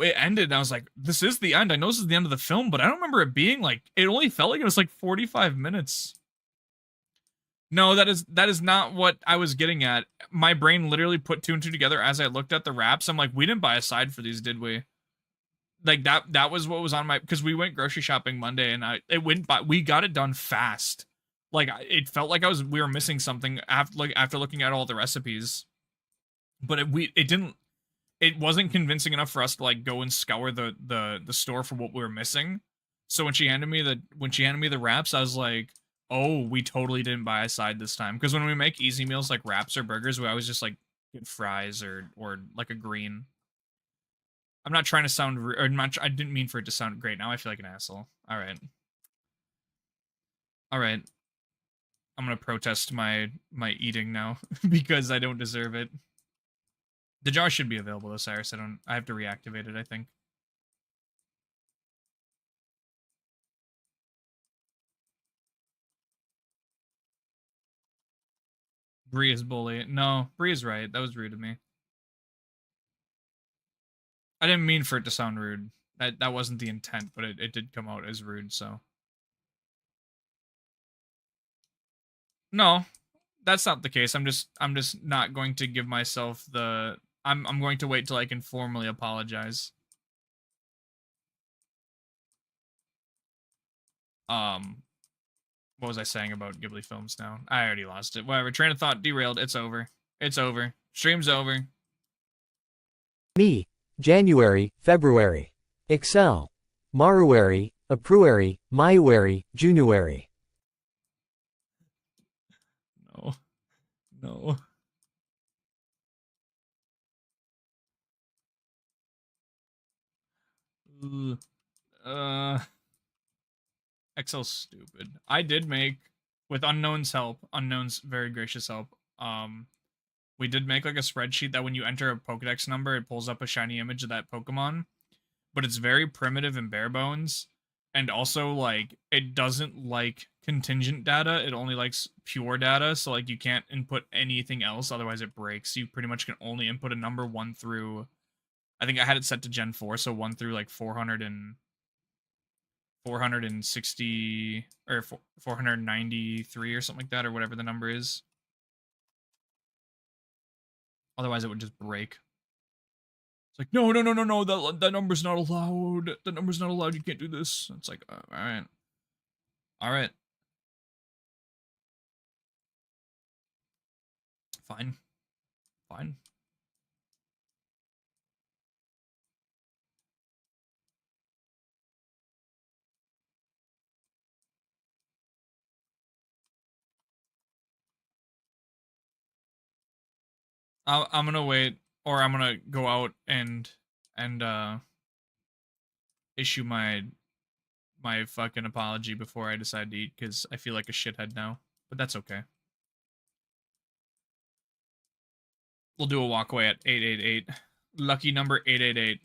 it ended, and I was like, this is the end. I know this is the end of the film, but I don't remember it being like, it only felt like it was like 45 minutes. No, that is not what I was getting at. My brain literally put two and two together as I looked at the wraps. I'm like, we didn't buy a side for these, did we? Like that was what was on my, because we went grocery shopping Monday and it went by, we got it done fast. Like it felt like we were missing something after looking at all the recipes. But it didn't, it wasn't convincing enough for us to like go and scour the store for what we were missing. So when she handed me the wraps, I was like, "Oh, we totally didn't buy a side this time." Because when we make easy meals like wraps or burgers, we always just like get fries or like a green. I'm not trying to sound or not. I didn't mean for it to sound great. Now I feel like an asshole. All right. I'm gonna protest my eating now because I don't deserve it. The jar should be available though, Cyrus. I have to reactivate it, I think. Bree is bully. No, Bree is right. That was rude of me. I didn't mean for it to sound rude. That wasn't the intent, but it did come out as rude, so. No, that's not the case. I'm just not going to give myself the I'm going to wait till I can formally apologize. Um what was I saying about Ghibli films now? I already lost it. Whatever. Train of thought derailed. It's over. It's over. Stream's over. Me. January, February. Excel. Maruary, Apruary, Mayuary, Junuary. No. No. Ugh. Uh Excel's stupid. I did make, with Unknown's help, Unknown's very gracious help, we did make like a spreadsheet that when you enter a Pokedex number, it pulls up a shiny image of that Pokemon. But it's very primitive and bare bones. And also, like, it doesn't like contingent data. It only likes pure data. So, like, you can't input anything else. Otherwise, it breaks. You pretty much can only input a number 1 through, I think I had it set to Gen 4. So 1 through, like, 460 or 493 or something like that, or whatever the number is. Otherwise, it would just break. It's like, no, no, no, no, no, that number's not allowed. That number's not allowed. You can't do this. It's like, all right. All right. Fine. Fine. I'm gonna wait, or I'm gonna go out and issue my fucking apology before I decide to eat, because I feel like a shithead now. But that's okay. We'll do a walkaway at 888. Lucky number 888.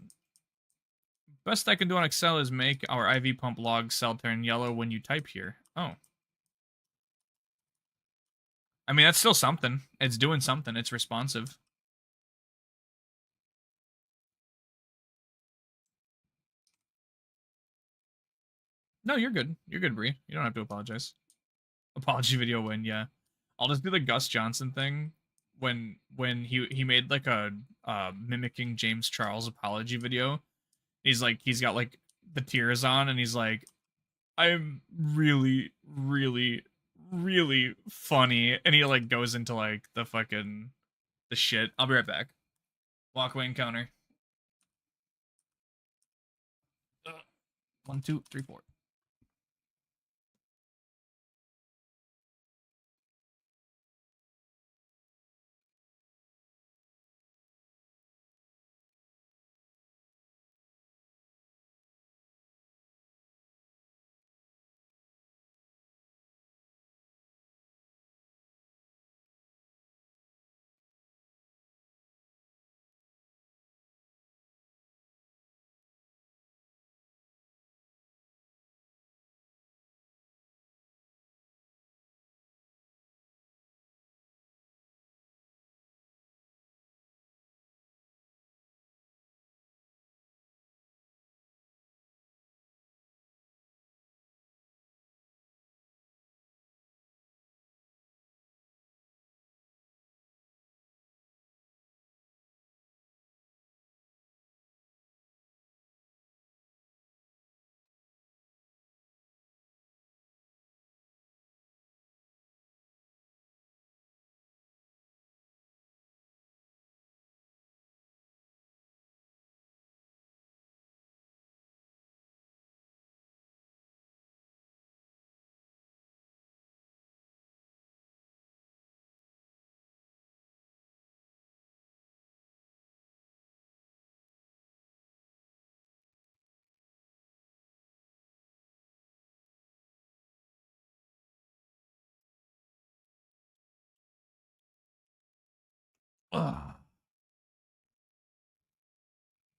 Best I can do on Excel is make our IV pump log cell turn yellow when you type here. Oh. I mean, that's still something. It's doing something. It's responsive. No, you're good. You're good, Bree. You don't have to apologize. Apology video win, yeah. I'll just do the Gus Johnson thing when he made like a mimicking James Charles apology video. He's like, he's got like the tears on and he's like, I'm really, really, really funny. And he like goes into like the fucking the shit. I'll be right back. Walkway encounter. 1, 2, 3, 4.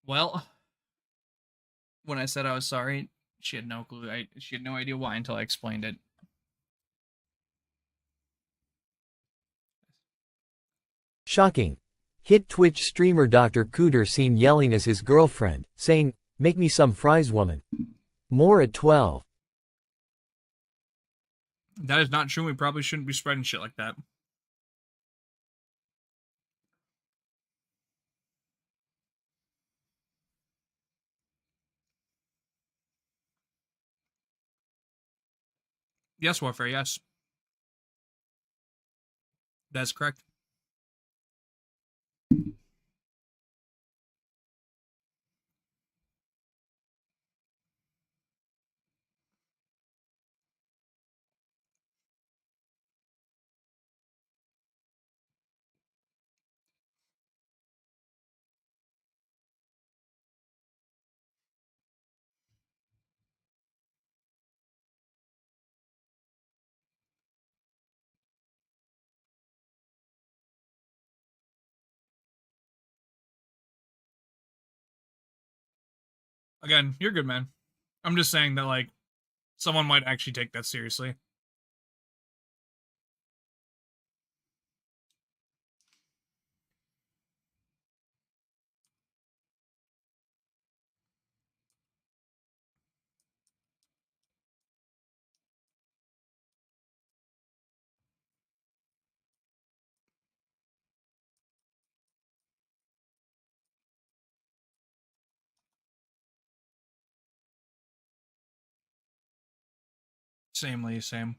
Well, when I said I was sorry, she had no clue. She had no idea why until I explained it. Shocking. Hit Twitch streamer Dr. Cooter seen yelling as his girlfriend, saying, "Make me some fries, woman." More at 12. That is not true. We probably shouldn't be spreading shit like that. Yes, Warfare, yes. That's correct. Again, you're good, man. I'm just saying that, like, someone might actually take that seriously. Samely, same.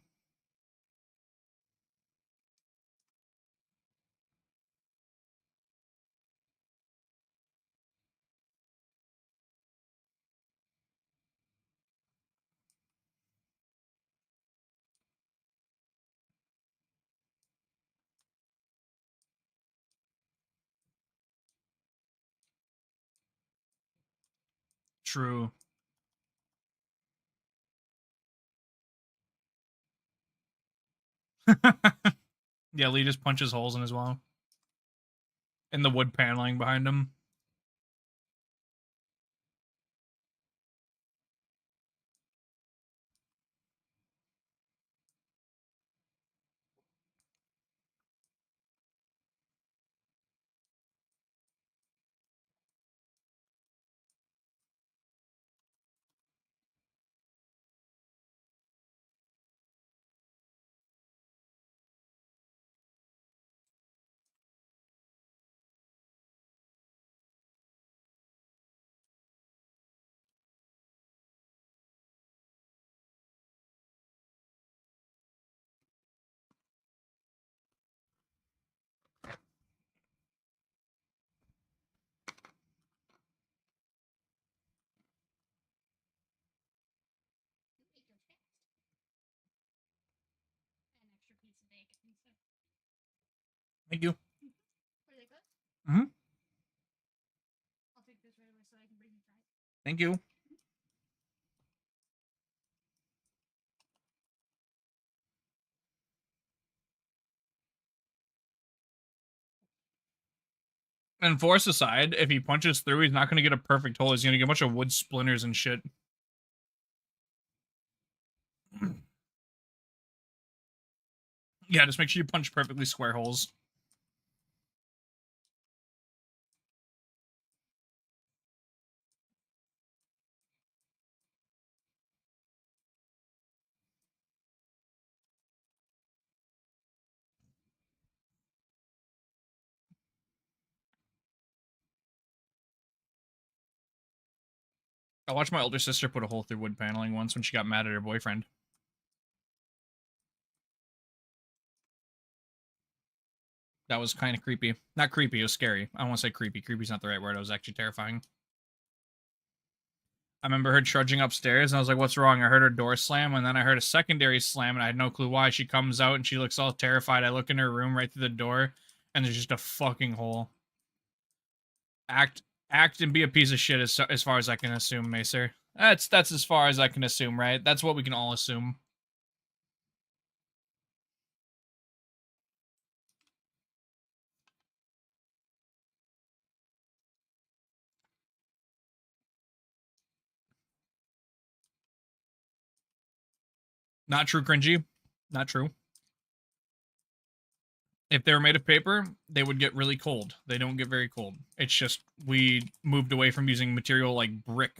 True. Yeah, Lee just punches holes in his wall. In the wood paneling behind him. Thank you. Mm-hmm. Thank you. And force aside, if he punches through, he's not going to get a perfect hole. He's going to get a bunch of wood splinters and shit. Yeah, just make sure you punch perfectly square holes. I watched my older sister put a hole through wood paneling once when she got mad at her boyfriend. That was kind of creepy. Not creepy, it was scary. I don't want to say creepy. Creepy's not the right word. It was actually terrifying. I remember her trudging upstairs, and I was like, what's wrong? I heard her door slam, and then I heard a secondary slam, and I had no clue why. She comes out, and she looks all terrified. I look in her room right through the door, and there's just a fucking hole. Act and be a piece of shit as far as I can assume, Macer. That's as far as I can assume, right? That's what we can all assume. Not true, cringy. Not true. If they were made of paper, they would get really cold. They don't get very cold. It's just we moved away from using material like brick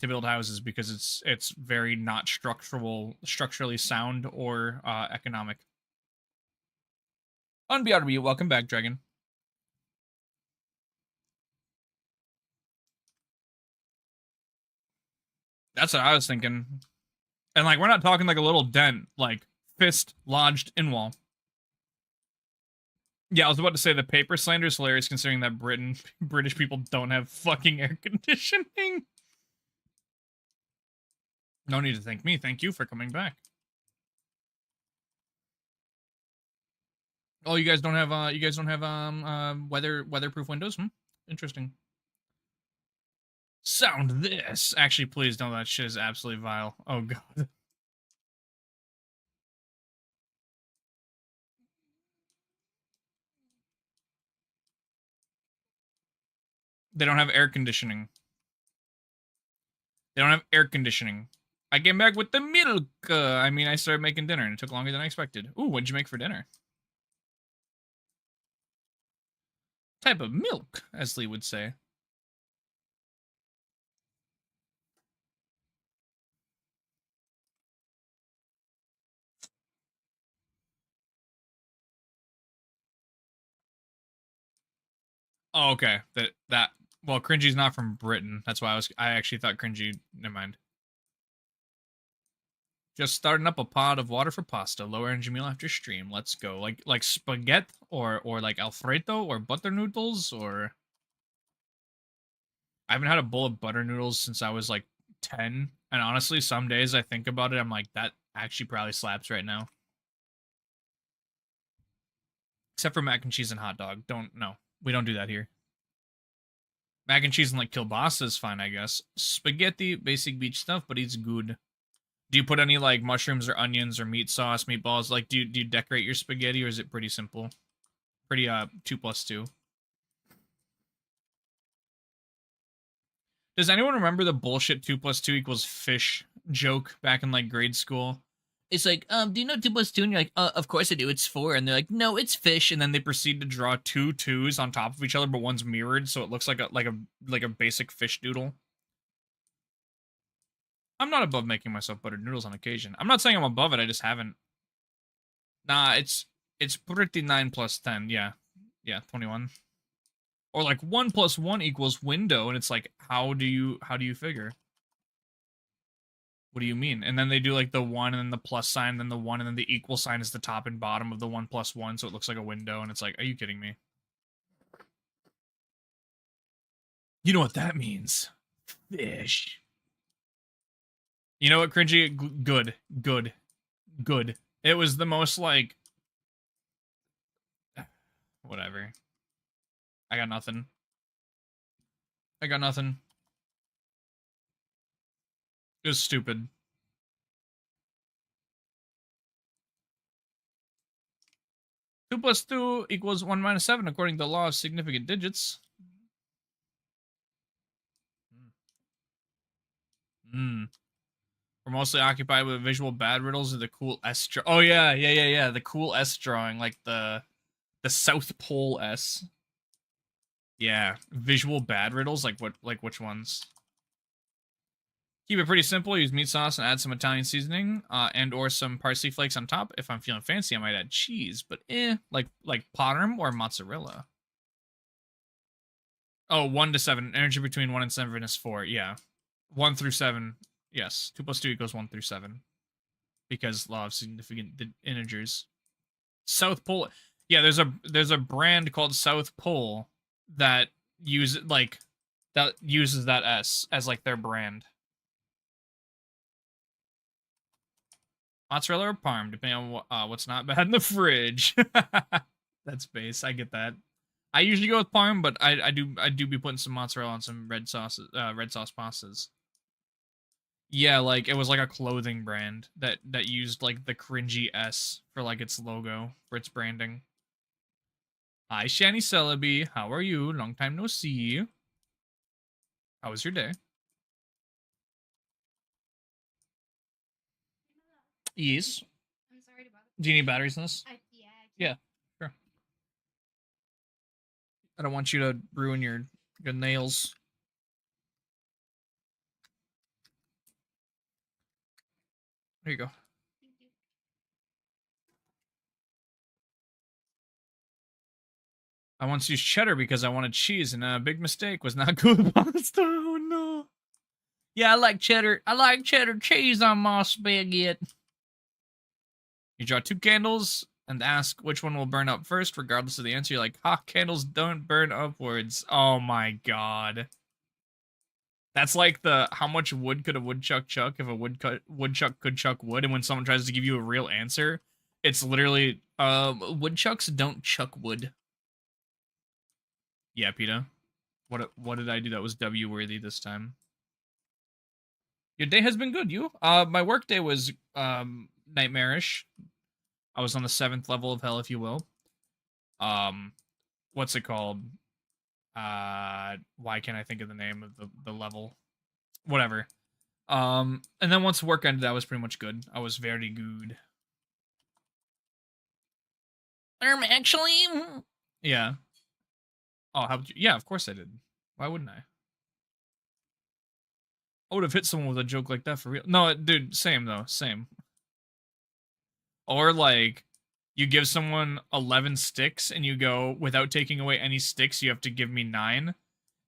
to build houses because it's very not structurally sound or economic. Unbearable, welcome back, Dragon. That's what I was thinking. And like we're not talking like a little dent, like fist lodged in wall. Yeah, I was about to say the paper slander is hilarious considering that British people don't have fucking air conditioning. No need to thank me. Thank you for coming back. Oh, you guys don't have weatherproof windows? Interesting. Sound this. Actually, please don't. That shit is absolutely vile. Oh god. They don't have air conditioning. They don't have air conditioning. I came back with the milk. I mean, I started making dinner and it took longer than I expected. Ooh, what'd you make for dinner? Type of milk, as Lee would say. Oh, okay. Well, cringy's not from Britain. That's why I actually thought cringy. Never mind. Just starting up a pot of water for pasta. Low energy meal after stream. Let's go. Like spaghetti or like Alfredo or butter noodles or I haven't had a bowl of butter noodles since I was like 10. And honestly, some days I think about it, I'm like, that actually probably slaps right now. Except for mac and cheese and hot dog. No. We don't do that here. Mac and cheese and like kielbasa is fine, I guess. Spaghetti, basic beach stuff, but it's good. Do you put any like mushrooms or onions or meat sauce, meatballs? Like, do you decorate your spaghetti or is it pretty simple? Pretty 2+2. Does anyone remember the bullshit 2+2 = fish joke back in like grade school? It's like, do you know 2+2? And you're like, of course I do. It's 4. And they're like, no, it's fish. And then they proceed to draw 2 2s on top of each other, but one's mirrored, so it looks like a basic fish doodle. I'm not above making myself buttered noodles on occasion. I'm not saying I'm above it. I just haven't. Nah, it's pretty 9 plus 10. Yeah, 21. Or like 1 + 1 = window, and it's like, how do you figure? What do you mean? And then they do like the 1 and then the plus sign, then the 1 and then the equal sign is the top and bottom of the 1 + 1, so it looks like a window, and it's like, are you kidding me? You know what that means? Fish. You know what, cringy? Good. It was the most like, whatever. I got nothing. It was stupid. Two plus 2 = 1 minus 7 according to the law of significant digits. Hmm. We're mostly occupied with visual bad riddles or the cool S. Oh yeah. The cool S drawing, like the South Pole S. Yeah, visual bad riddles. Like what? Like which ones? Keep it pretty simple. Use meat sauce and add some Italian seasoning, and or some parsley flakes on top. If I'm feeling fancy, I might add cheese, but like parm or mozzarella. Oh, 1 to 7. Energy between 1 and 7 is 4. Yeah, 1 through 7. Yes, 2 plus 2 = 1 through 7. Because law of significant integers. South Pole. Yeah, there's a brand called South Pole that uses that S as like their brand. Mozzarella or parm, depending on what's not bad in the fridge. That's base. I get that. I usually go with parm, but I do be putting some mozzarella on some red sauce pastas. Yeah, like it was like a clothing brand that used like the cringy S for like its logo for its branding. Hi, Shani Celebi. How are you? Long time no see. How was your day? Yes. Do you need batteries in this? Yeah, sure. I don't want you to ruin your good nails. There you go. I once used cheddar because I wanted cheese, and a big mistake was not good pasta. Oh no. Yeah, I like cheddar. I like cheddar cheese on my spaghetti. You draw 2 candles and ask which one will burn up first, regardless of the answer. You're like, ha, candles don't burn upwards. Oh my god. That's like the how much wood could a woodchuck chuck if a woodchuck could chuck wood, and when someone tries to give you a real answer, it's literally woodchucks don't chuck wood. Yeah, PETA. What did I do that was W worthy this time? Your day has been good, you? My work day was nightmarish. I was on the 7th level of hell, if you will. What's it called? Why can't I think of the name of the level? Whatever. And then once work ended, I was pretty much good. I was very good. Actually, yeah. Oh, how would you? Yeah, of course I did. Why wouldn't I? I would have hit someone with a joke like that for real. No, dude, same though, same. Or like, you give someone 11 sticks and you go, without taking away any sticks, you have to give me 9.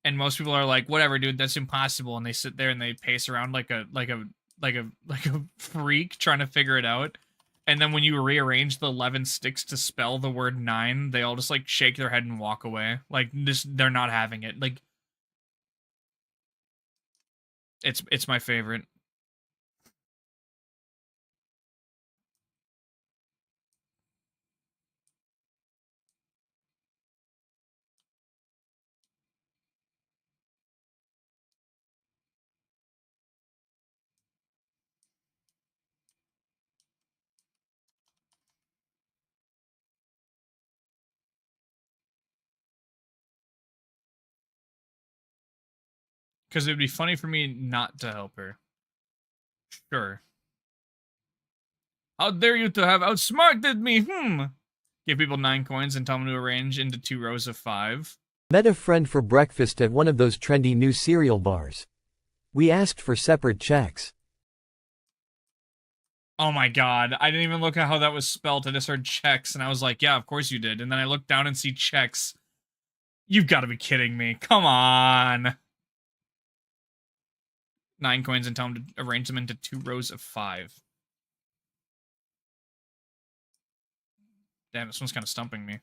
And most people are like, whatever, dude, that's impossible. And they sit there and they pace around like a freak trying to figure it out. And then when you rearrange the 11 sticks to spell the word 9, they all just like shake their head and walk away. Like this, they're not having it. Like it's my favorite. Because it'd be funny for me not to help her. Sure. How dare you to have outsmarted me? Give people 9 coins and tell them to arrange into 2 rows of 5. Met a friend for breakfast at one of those trendy new cereal bars. We asked for separate checks. Oh my god, I didn't even look at how that was spelled. I just heard checks, and I was like, yeah, of course you did. And then I looked down and see checks. You've got to be kidding me. Come on. 9 coins and tell them to arrange them into 2 rows of 5. Damn, this one's kind of stumping me.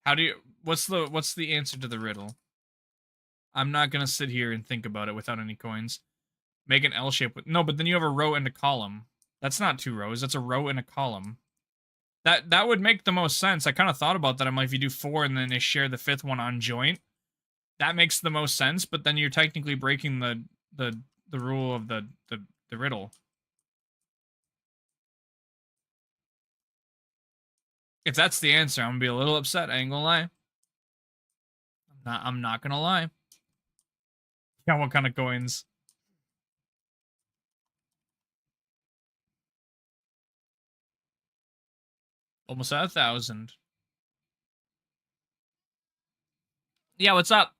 How do you... What's the answer to the riddle? I'm not gonna sit here and think about it without any coins. Make an L shape with... No, but then you have a row and a column. That's not 2 rows. That's a row and a column. That would make the most sense. I kind of thought about that. I'm like, if you do 4 and then they share the 5th one on joint, that makes the most sense. But then you're technically breaking the rule of the riddle. If that's the answer, I'm gonna be a little upset. I ain't gonna lie. I'm not gonna lie. Yeah, what kind of coins? Almost at 1,000. Yeah, what's up?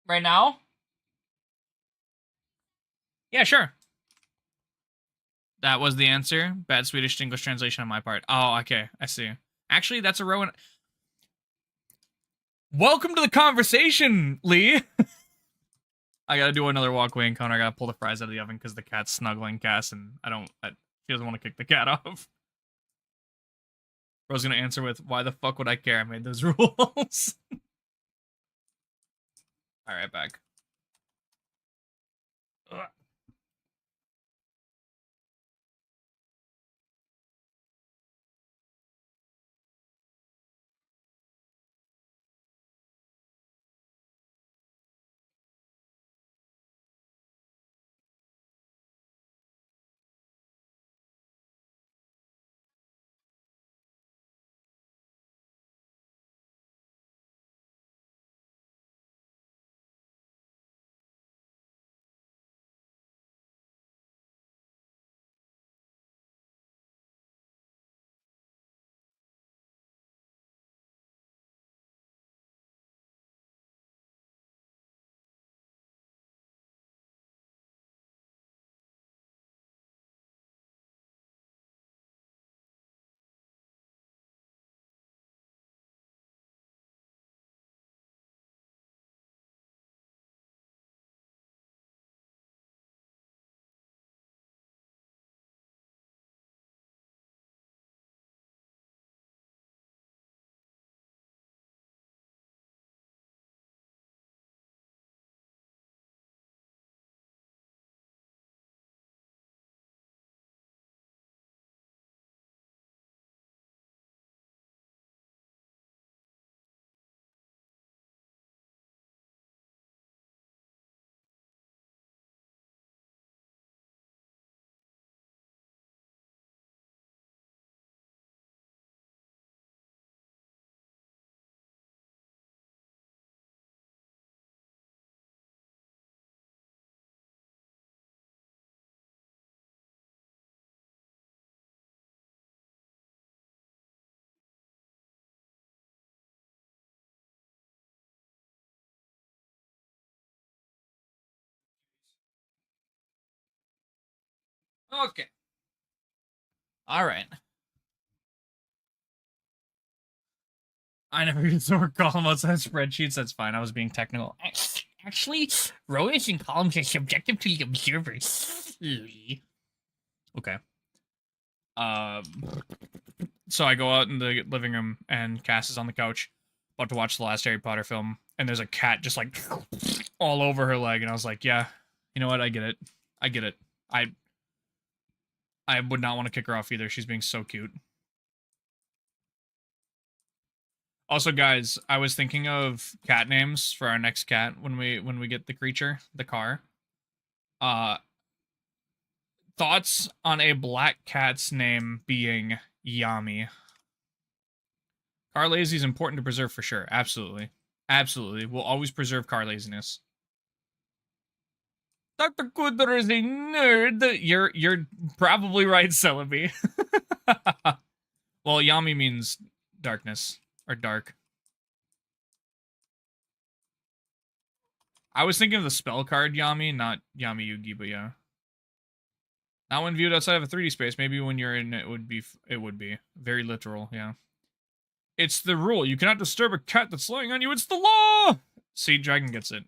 Right now? Yeah, sure. That was the answer. Bad Swedish to English translation on my part. Oh, okay. I see. Actually, that's a row and... Welcome to the conversation, Lee. I gotta do another walkway encounter. I gotta pull the fries out of the oven because the cat's snuggling Cass, and she doesn't want to kick the cat off. Bro's gonna answer with, why the fuck would I care? I made those rules. Alright, back. Ugh. Okay. All right. I never used the word column outside spreadsheets. That's fine. I was being technical. Actually, rows and columns are subjective to the observer. Okay. Um, so I go out in the living room, and Cass is on the couch, about to watch the last Harry Potter film, and there's a cat just like all over her leg, and I was like, yeah, you know what? I get it. I get it. I would not want to kick her off either. She's being so cute. Also, guys, I was thinking of cat names for our next cat when we get the creature, the car. Uh, thoughts on a black cat's name being Yami? Car lazy is important to preserve for sure. Absolutely. Absolutely. We'll always preserve car laziness. Dr. Cooter is a nerd. You're probably right, Celebi. Well, Yami means darkness or dark. I was thinking of the spell card Yami, not Yami Yugi, but yeah. Not when viewed outside of a 3D space. Maybe when you're in it would be very literal, yeah. It's the rule. You cannot disturb a cat that's laying on you. It's the law. See, Dragon gets it.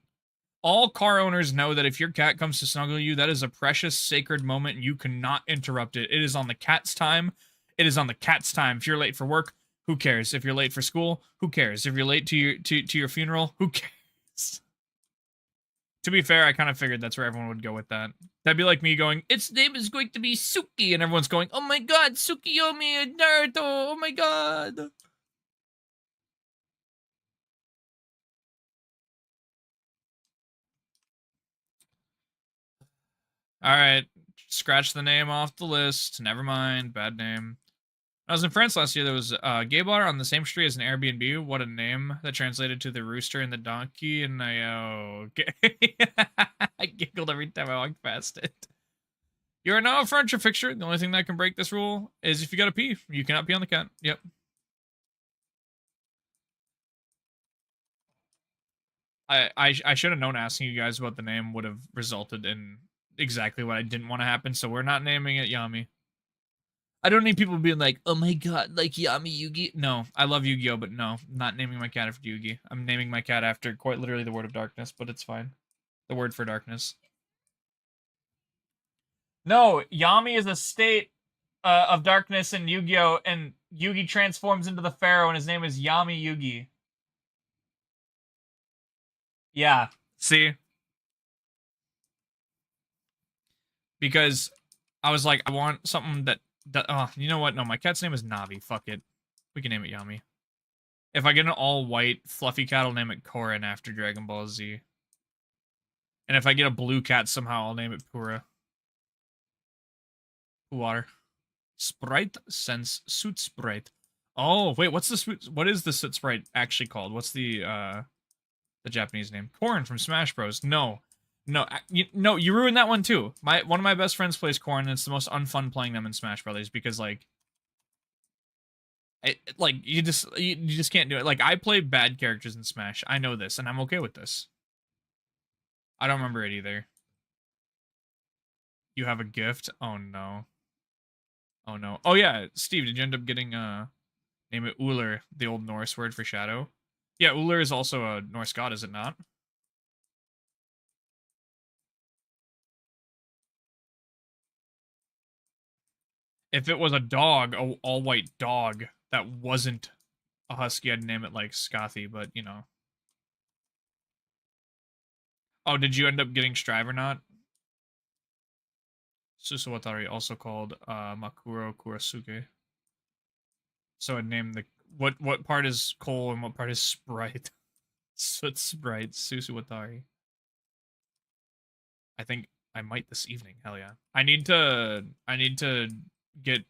All car owners know that if your cat comes to snuggle you, that is a precious, sacred moment, and you cannot interrupt it. It is on the cat's time. It is on the cat's time. If you're late for work, who cares? If you're late for school, who cares? If you're late to your funeral, who cares? To be fair, I kind of figured that's where everyone would go with that. That'd be like me going, its name is going to be Suki, and everyone's going, oh my god, Tsukiyomi and Naruto, oh my god. Alright, scratch the name off the list. Never mind, bad name. When I was in France last year, there was a gay bar on the same street as an Airbnb. What a name. That translated to the rooster and the donkey, and I I giggled every time I walked past it. You are now a furniture fixture. The only thing that can break this rule is if you gotta pee. You cannot pee on the cat. Yep. I should have known asking you guys about the name would have resulted in exactly what I didn't want to happen, so we're not naming it Yami. I don't need people being like, oh my god, like Yami Yugi. No, I love Yu-Gi-Oh, but no, I'm not naming my cat after Yugi. I'm naming my cat after quite literally the word of darkness, but it's fine. The word for darkness. No, Yami is a state of darkness in Yu-Gi-Oh, and Yugi transforms into the Pharaoh, and his name is Yami Yugi. Yeah, see? Because I was like, I want something that you know what? No, my cat's name is Navi. Fuck it. We can name it Yami. If I get an all-white, fluffy cat, I'll name it Korin after Dragon Ball Z. And if I get a blue cat somehow, I'll name it Pura. Water. Sprite Sense Suit Sprite. Oh, wait, what is the Suit Sprite actually called? What's the Japanese name? Korin from Smash Bros. No. No, you ruined that one too. One of my best friends plays Korin, and it's the most unfun playing them in Smash Brothers because like you just can't do it. Like I play bad characters in Smash. I know this, and I'm okay with this. I don't remember it either. You have a gift? Oh no. Oh no. Oh yeah, Steve, did you end up getting name it Uller, the old Norse word for shadow? Yeah, Uller is also a Norse god, is it not? If it was a dog, a all-white dog that wasn't a husky, I'd name it like Scothy, but you know. Oh, did you end up getting Strive or not? Susawatari, also called Makuro Kurasuke. So I'd name the what part is coal and what part is Sprite? Soot Sprite, Susuwatari. I think I might this evening. Hell yeah. I need to get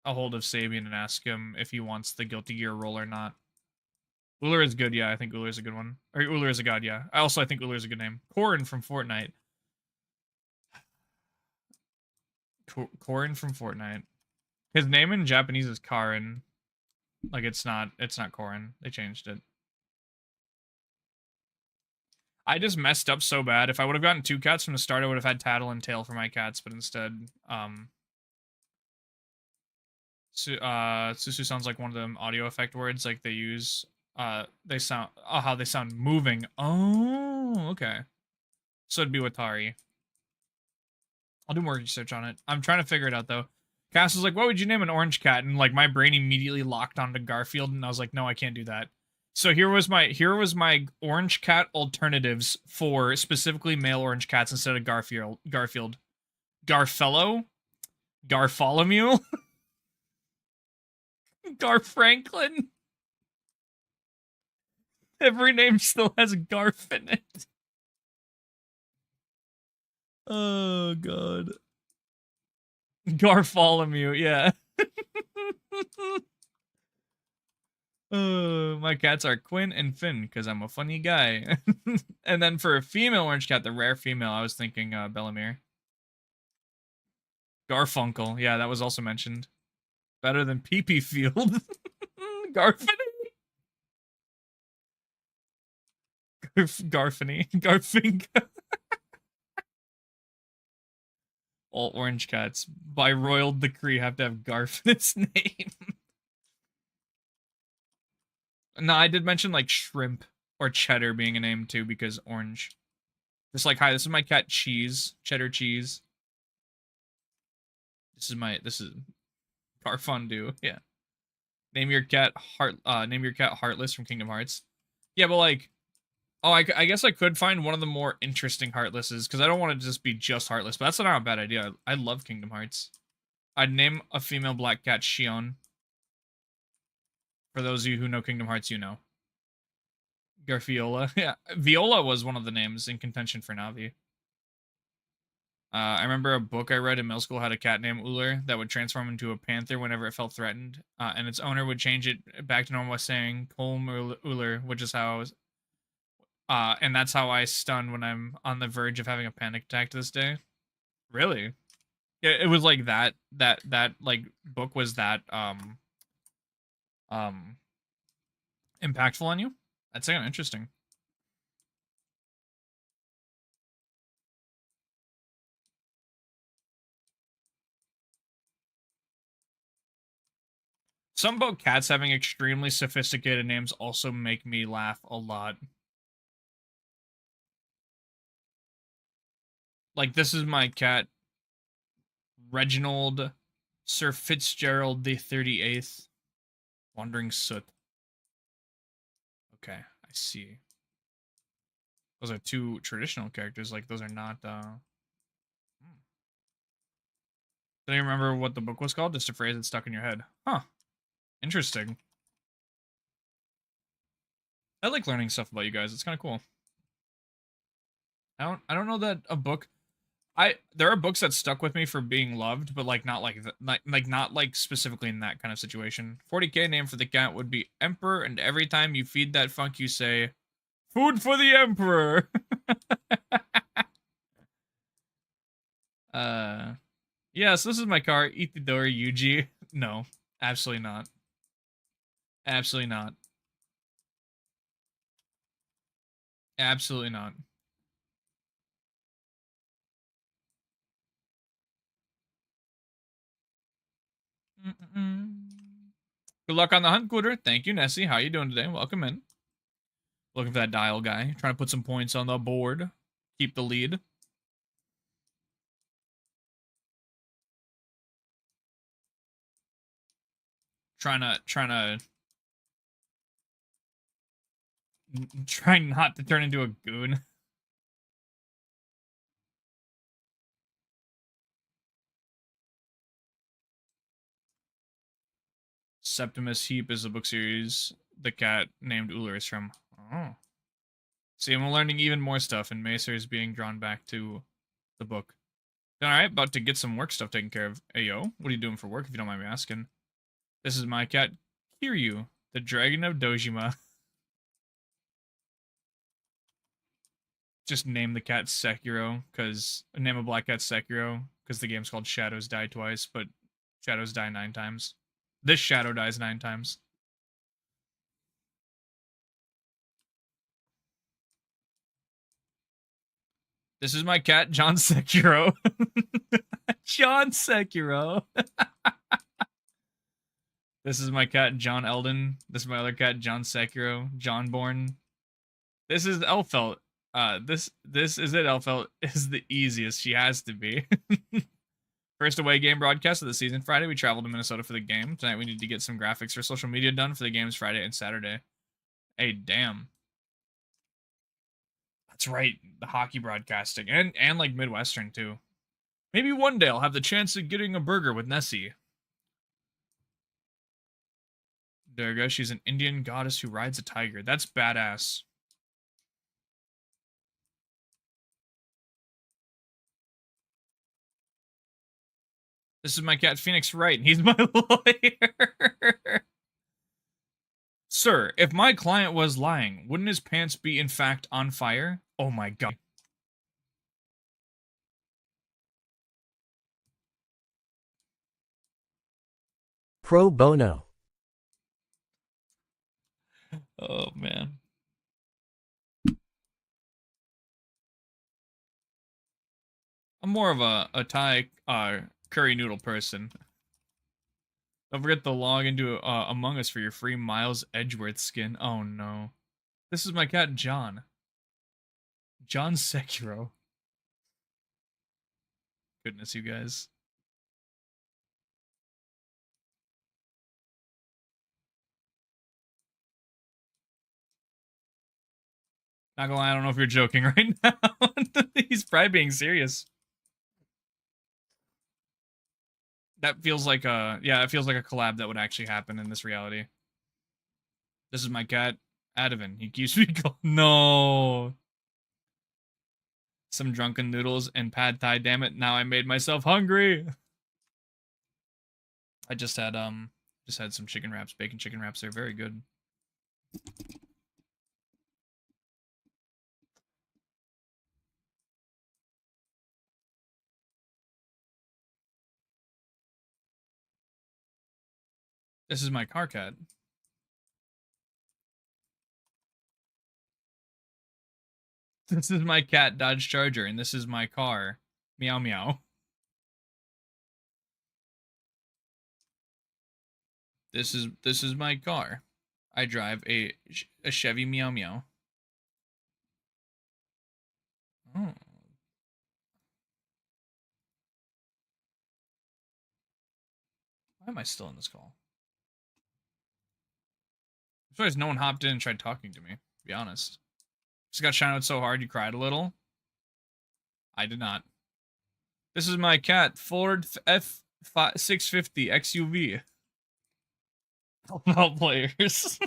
a hold of Sabian and ask him if he wants the Guilty Gear roll or not. Uller is good, yeah. I think Uller is a good one. Or Uller is a god, yeah. I think Uller is a good name. Korin from Fortnite. Korin from Fortnite. His name in Japanese is Karin. Like it's not Korin. They changed it. I just messed up so bad. If I would have gotten 2 cats from the start, I would have had Tattle and Tail for my cats, but instead, Susu sounds like one of them audio effect words, like they use, they sound, how they sound moving. Oh, okay. So it'd be Watari. I'll do more research on it. I'm trying to figure it out, though. Cass was like, what would you name an orange cat? And, like, my brain immediately locked onto Garfield, and I was like, no, I can't do that. So here was my orange cat alternatives for specifically male orange cats instead of Garfield. Garfello? Gartholomew? Garfranklin? Every name still has Garf in it. Oh, God. Gartholomew, yeah. My cats are Quinn and Finn because I'm a funny guy. And then for a female orange cat, the rare female, I was thinking Bellamere. Garfunkel, yeah, that was also mentioned. Better than Pee-Pee Field. Garfany. Garfany. Garfinga. All orange cats, by royal decree, have to have Garf in its name. No, I did mention like shrimp or cheddar being a name too because orange. Just like, hi, this is my cat Cheese, cheddar cheese. This is Garfondue, yeah. Name your cat Heartless from Kingdom Hearts. Yeah, but like, oh, I guess I could find one of the more interesting Heartlesses because I don't want to just be just Heartless, but that's not a bad idea. I love Kingdom Hearts. I'd name a female black cat Shion. For those of you who know Kingdom Hearts, you know. Garfiola. Yeah, Viola was one of the names in contention for Navi. I remember a book I read in middle school had a cat named Uller that would transform into a panther whenever it felt threatened, and its owner would change it back to normal by saying Colm Uller, which is how I was. And that's how I stun when I'm on the verge of having a panic attack to this day. Really? Yeah, it was like that like book was that um impactful on you? That's kind of interesting. Some about cats having extremely sophisticated names also make me laugh a lot. Like, this is my cat, Reginald Sir Fitzgerald the 38th. Wandering Soot. Okay, I see. Those are 2 traditional characters. Like, those are not, Do you remember what the book was called? Just a phrase that's stuck in your head. Huh. Interesting. I like learning stuff about you guys. It's kind of cool. I don't know that a book there are books that stuck with me for being loved, but like not like not like specifically in that kind of situation. 40k name for the cat would be Emperor, and every time you feed that funk, you say, "Food for the Emperor." Yes, this is my car. Itadori Yuji. No, absolutely not. Absolutely not. Absolutely not. Mm-mm. Good luck on the hunt, Cooter. Thank you, Nessie. How you doing today? Welcome in. Looking for that dial guy. Trying to put some points on the board. Keep the lead. Trying not to turn into a goon. Septimus Heap is a book series the cat named Uller is from. Oh. See, I'm learning even more stuff, and Macer is being drawn back to the book. Alright, about to get some work stuff taken care of. Hey, yo, what are you doing for work, if you don't mind me asking? This is my cat, Kiryu, the Dragon of Dojima. Just name the cat Sekiro, because... Name a black cat Sekiro, because the game's called Shadows Die Twice, but Shadows die 9 times. This shadow dies 9 times. This is my cat, John Sekiro. John Sekiro. This is my cat, John Eldon. This is my other cat, John Sekiro. John Born. This is Elfelt. This is it. Elfelt is the easiest. She has to be. First away game broadcast of the season. Friday, we traveled to Minnesota for the game. Tonight, we need to get some graphics for social media done for the games Friday and Saturday. Hey, damn. That's right. The hockey broadcasting. And like Midwestern, too. Maybe one day I'll have the chance of getting a burger with Nessie. Durga, she's an Indian goddess who rides a tiger. That's badass. This is my cat, Phoenix Wright, and he's my lawyer. Sir, if my client was lying, wouldn't his pants be in fact on fire? Oh my god. Pro bono. Oh man. I'm more of a Thai curry noodle person. Don't forget to log into Among Us for your free Miles Edgeworth skin. Oh no. This is my cat, John. John Sekiro. Goodness, you guys. Not gonna lie, I don't know if you're joking right now. He's probably being serious. That feels like it feels like a collab that would actually happen in this reality. This is my cat, Adavan. He keeps me no. Some drunken noodles and pad thai, damn it. Now I made myself hungry. I just had some chicken wraps, bacon chicken wraps. They're very good. This is my car cat. This is my cat, Dodge Charger, and this is my car, Meow Meow. This is my car. I drive a Chevy Meow Meow. Oh. Why am I still in this call? I'm surprised no one hopped in and tried talking to me, to be honest. Just got shot out so hard you cried a little. I did not. This is my cat, Ford F650 XUV. All players.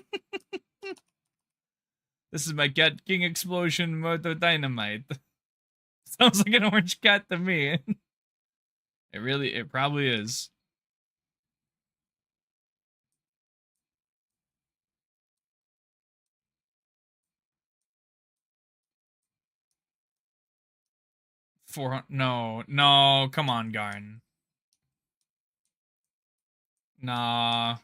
This is my cat, King Explosion Moto Dynamite. Sounds like an orange cat to me. It probably is. No, come on, Garn. Nah.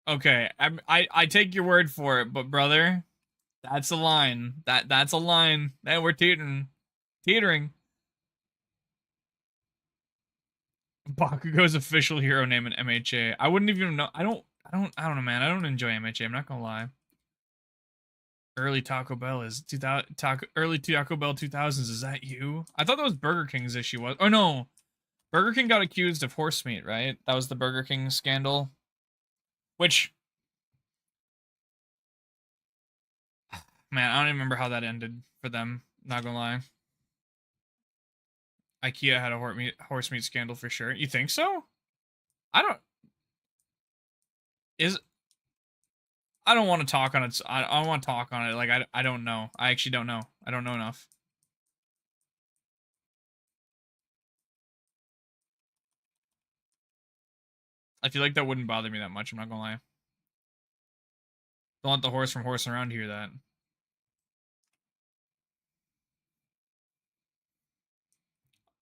Okay, I take your word for it, but brother, that's a line. That's a line. That we're teetering. Bakugo's official hero name in MHA. I wouldn't even know. I don't know, man. I don't enjoy MHA. I'm not gonna lie. Early Taco Bell is 2000. Early Taco Bell 2000s. Is that you? I thought that was Burger King's issue. Was oh no, Burger King got accused of horse meat, right? That was the Burger King scandal. Which, man, I don't even remember how that ended for them. Not gonna lie. IKEA had a horse meat scandal for sure. You think so? I don't. Is I don't want to talk on it. I don't want to talk on it. Like I don't know. I actually don't know. I don't know enough. I feel like that wouldn't bother me that much. I'm not gonna lie. Don't let the horse from horsing around hear that.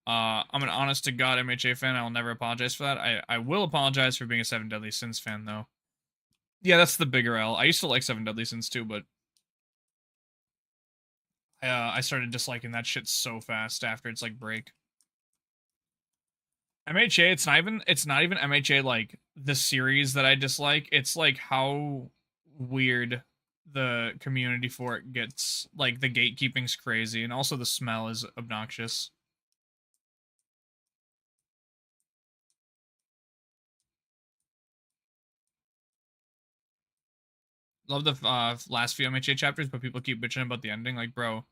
I'm an honest to God MHA fan. I will never apologize for that. I will apologize for being a Seven Deadly Sins fan, though. Yeah, that's the bigger L. I used to like Seven Deadly Sins too, but I started disliking that shit so fast after its like break. MHA, it's not even MHA like the series that I dislike. It's like how weird the community for it gets. Like the gatekeeping's crazy, and also the smell is obnoxious. Love the last few MHA chapters, but people keep bitching about the ending. Like, bro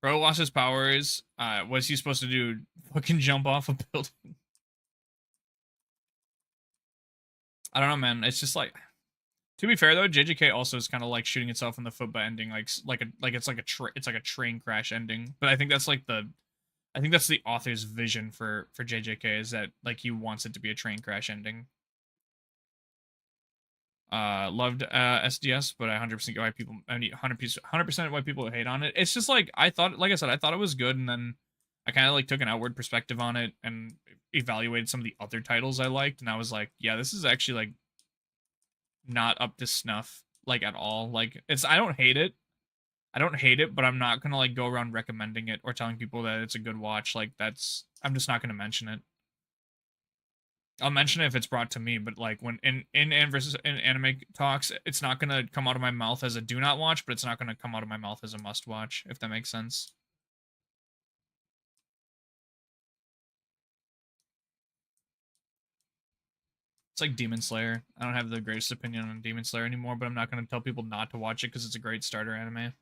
lost his powers. What's he supposed to do? Fucking jump off a building? I don't know, man. It's just like, to be fair though, JJK also is kind of like shooting itself in the foot by ending it's like a train crash ending. But I think that's the author's vision for JJK, is that like he wants it to be a train crash ending. Loved SDS, but I 100% get why people, I mean 100% why people hate on it. It's just like I thought, like I said, I thought it was good, and then I kind of like took an outward perspective on it and evaluated some of the other titles I liked, and I was like, yeah, this is actually like not up to snuff like at all. Like it's I don't hate it. I don't hate it, but I'm not gonna like go around recommending it or telling people that it's a good watch. Like that's I'm just not gonna mention it. I'll mention it if it's brought to me, but like when in anime talks, it's not gonna come out of my mouth as a do not watch, but it's not gonna come out of my mouth as a must watch, if that makes sense. It's like Demon Slayer. I don't have the greatest opinion on Demon Slayer anymore, but I'm not gonna tell people not to watch it because it's a great starter anime.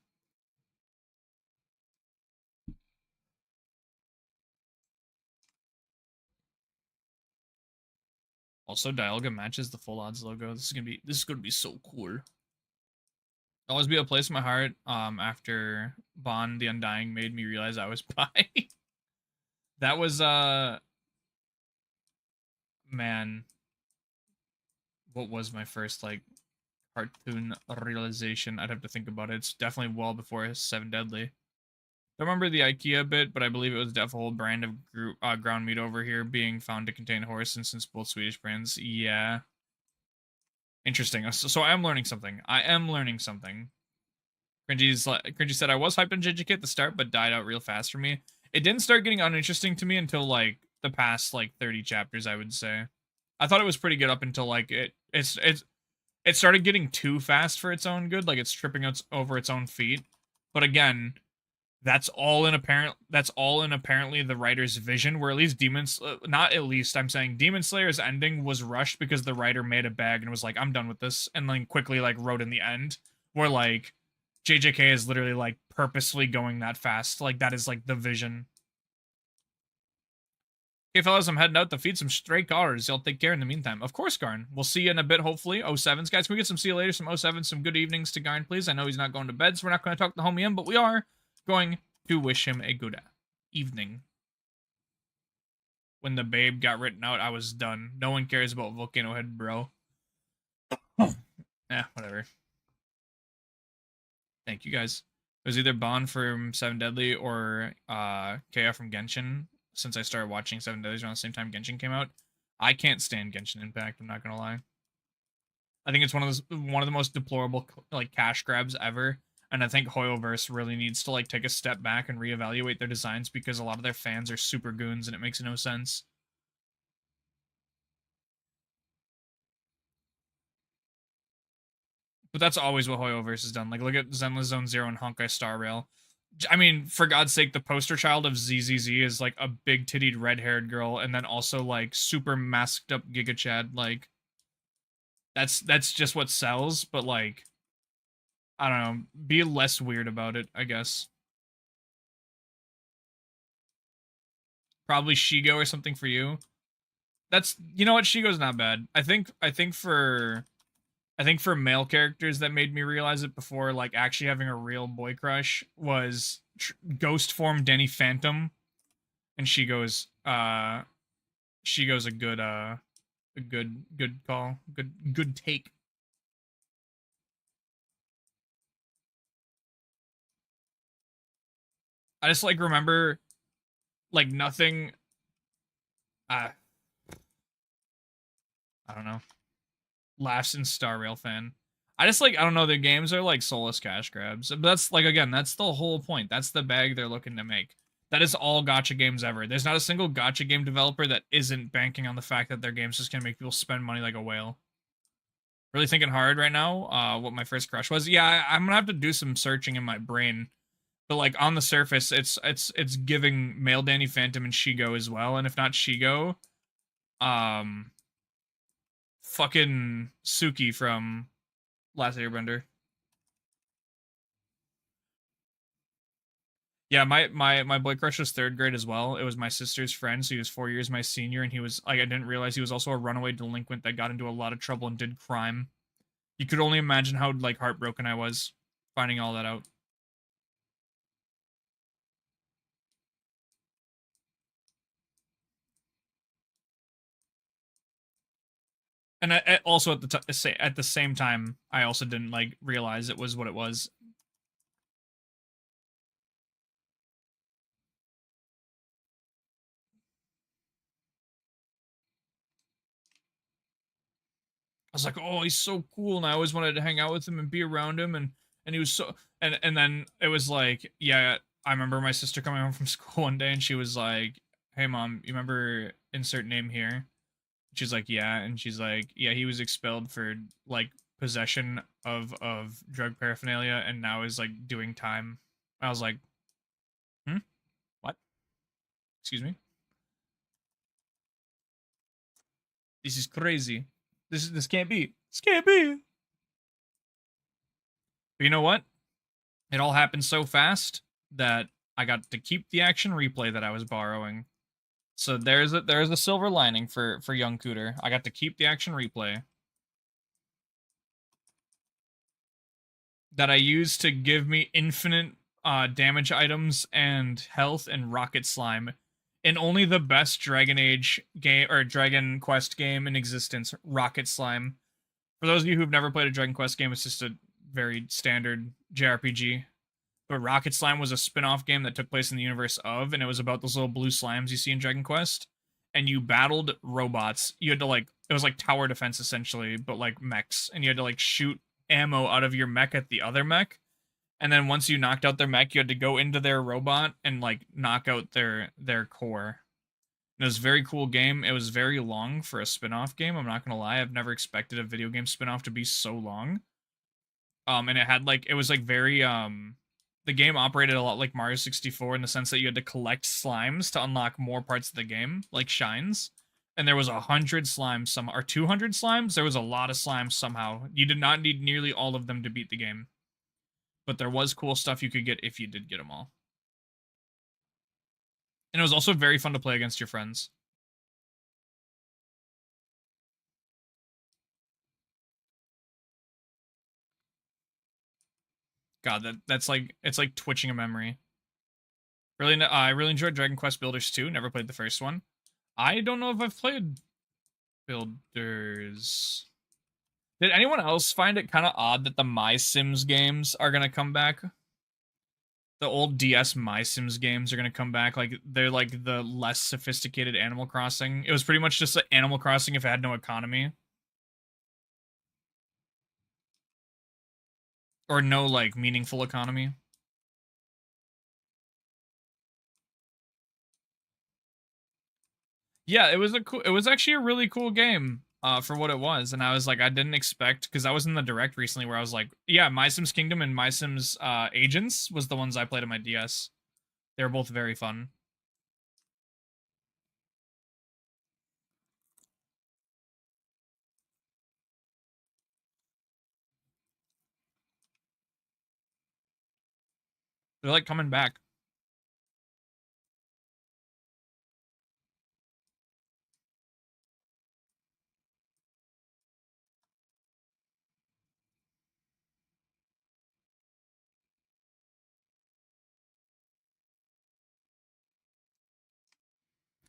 Also, Dialga matches the full odds logo. This is gonna be so cool. Always be a place in my heart. After Bond the Undying made me realize I was bi. That was man, what was my first like cartoon realization? I'd have to think about it. It's definitely well before Seven Deadly. Don't remember the IKEA bit, but I believe it was a whole brand of ground meat over here being found to contain horse, and since both Swedish brands, yeah. Interesting. So I am learning something. I am learning something. Cringy said I was hyped on JJK at the start, but died out real fast for me. It didn't start getting uninteresting to me until like the past like 30 chapters, I would say. I thought it was pretty good up until like it started getting too fast for its own good, like it's tripping over its own feet. But again, that's all in apparently the writer's vision, where at least not at least, I'm saying Demon Slayer's ending was rushed because the writer made a bag and was like, I'm done with this, and then quickly like wrote in the end, where like JJK is literally like purposely going that fast. Like that is like the vision. Okay, fellas, I'm heading out to feed some stray cars. Y'all take care in the meantime. Of course, Garn. We'll see you in a bit, hopefully. 07s, guys. Can we get some see you later, some 07s, some good evenings to Garn, please? I know he's not going to bed, so we're not going to talk to homie in, but we are going to wish him a good evening. When the babe got written out, I was done. No one cares about Volcano Head, bro. Whatever. Thank you, guys. It was either Bond from Seven Deadly or KF from Genshin, since I started watching Seven Deadlies around the same time Genshin came out. I can't stand Genshin Impact, I'm not gonna lie. I think it's one of the most deplorable like cash grabs ever, and I think Hoyoverse really needs to like take a step back and reevaluate their designs, because a lot of their fans are super goons and it makes no sense. But that's always what Hoyoverse has done. Like, look at Zenless Zone Zero and Honkai Star Rail. I mean, for God's sake, the poster child of ZZZ is like a big tittied red haired girl, and then also like super masked up Giga Chad. Like, that's just what sells. But like, I don't know, be less weird about it, I guess. Probably Shigo or something for you. That's, you know what, Shigo's not bad. I think for male characters that made me realize it before, like actually having a real boy crush, was Ghost form Danny Phantom, and she goes a good call, good take. I just like remember like nothing. Uh, I don't know. Laughs and Star Rail fan. I just like I don't know. The games are like soulless cash grabs. But that's like again, that's the whole point. That's the bag they're looking to make. That is all gotcha games ever. There's not a single gotcha game developer that isn't banking on the fact that their game's just gonna make people spend money like a whale. Really thinking hard right now. What my first crush was. Yeah, I'm gonna have to do some searching in my brain. But like on the surface, it's giving male Danny Phantom and Shigo as well. And if not Shigo, um, fucking Suki from Last Airbender. Yeah, my boy crush was third grade as well. It was my sister's friend, so he was 4 years my senior, and he was like I didn't realize he was also a runaway delinquent that got into a lot of trouble and did crime. You could only imagine how like heartbroken I was finding all that out. And also at the same time, I also didn't like realize it was what it was. I was like, oh, he's so cool, and I always wanted to hang out with him and be around him, and he was so and then it was like, yeah, I remember my sister coming home from school one day, and she was like, hey mom, you remember insert name here? She's like, yeah, and she's like, yeah, he was expelled for like possession of drug paraphernalia, and now is like doing time. I was like, hmm, what? Excuse me? This is crazy. This can't be. This can't be. But you know what? It all happened so fast that I got to keep the action replay that I was borrowing. So there's a silver lining for young Cooter. I got to keep the action replay that I used to give me infinite damage items and health and rocket slime in only the best Dragon Age game or Dragon Quest game in existence, Rocket Slime. For those of you who've never played a Dragon Quest game, it's just a very standard JRPG. But Rocket Slime was a spin-off game that took place in the universe of, and it was about those little blue slimes you see in Dragon Quest. And you battled robots. You had to like it was like tower defense essentially, but like mechs. And you had to like shoot ammo out of your mech at the other mech. And then once you knocked out their mech, you had to go into their robot and like knock out their core. And it was a very cool game. It was very long for a spin-off game. I'm not gonna lie, I've never expected a video game spin-off to be so long. And it had like it was like very the game operated a lot like Mario 64 in the sense that you had to collect slimes to unlock more parts of the game, like shines. And there was 100 slimes, some or 200 slimes. There was a lot of slimes somehow. You did not need nearly all of them to beat the game, but there was cool stuff you could get if you did get them all. And it was also very fun to play against your friends. God, that's like it's like twitching a memory. Really, I really enjoyed Dragon Quest Builders 2. Never played the first one. I don't know if I've played Builders. Did anyone else find it kind of odd that the My Sims games are gonna come back? The old DS My Sims games are gonna come back. Like they're like the less sophisticated Animal Crossing. It was pretty much just like Animal Crossing if it had no economy or no like meaningful economy. Yeah, it was actually a really cool game for what it was. And I was like I didn't expect because I was in the direct recently where I was like, yeah, My Sims Kingdom and My Sims Agents was the ones I played on my DS. They were both very fun. They're like coming back.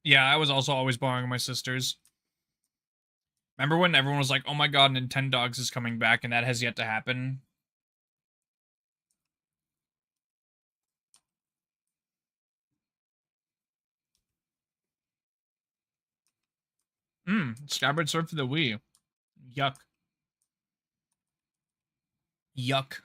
Yeah, I was also always borrowing my sister's. Remember when everyone was like, "Oh my god, Nintendogs is coming back," and that has yet to happen? Skyward Sword for the Wii. Yuck. Yuck.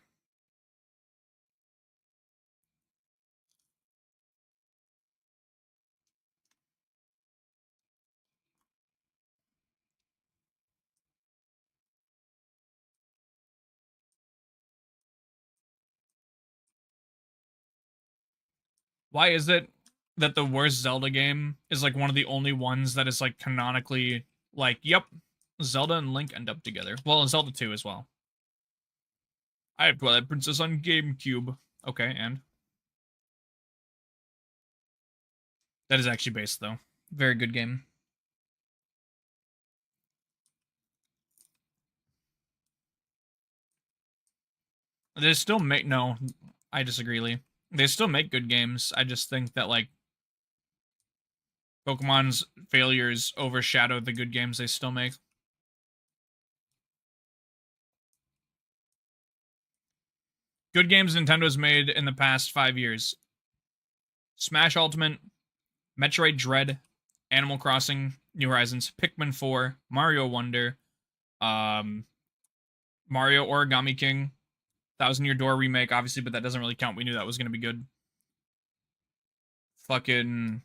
Why is it that the worst Zelda game is like one of the only ones that is like canonically like, yep, Zelda and Link end up together? Well, and Zelda 2 as well. I have Twilight Princess on GameCube. Okay, and that is actually based though. Very good game. They still make no, I disagree, Lee. They still make good games. I just think that like Pokemon's failures overshadow the good games they still make. Good games Nintendo's made in the past 5 years. Smash Ultimate, Metroid Dread, Animal Crossing, New Horizons, Pikmin 4, Mario Wonder, Mario Origami King, Thousand Year Door remake, obviously, but that doesn't really count. We knew that was going to be good. Fucking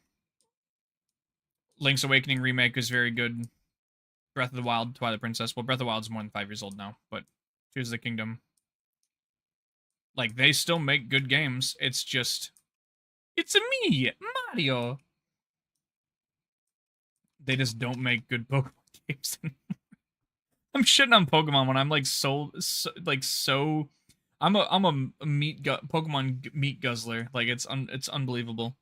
Link's Awakening remake is very good. Breath of the Wild, Twilight Princess. Well, Breath of the Wild is more than 5 years old now, but Tears of the Kingdom. Like, they still make good games. It's just, it's me, Mario. They just don't make good Pokemon games. I'm shitting on Pokemon when I'm like so I'm a Pokemon meat guzzler. Like it's unbelievable.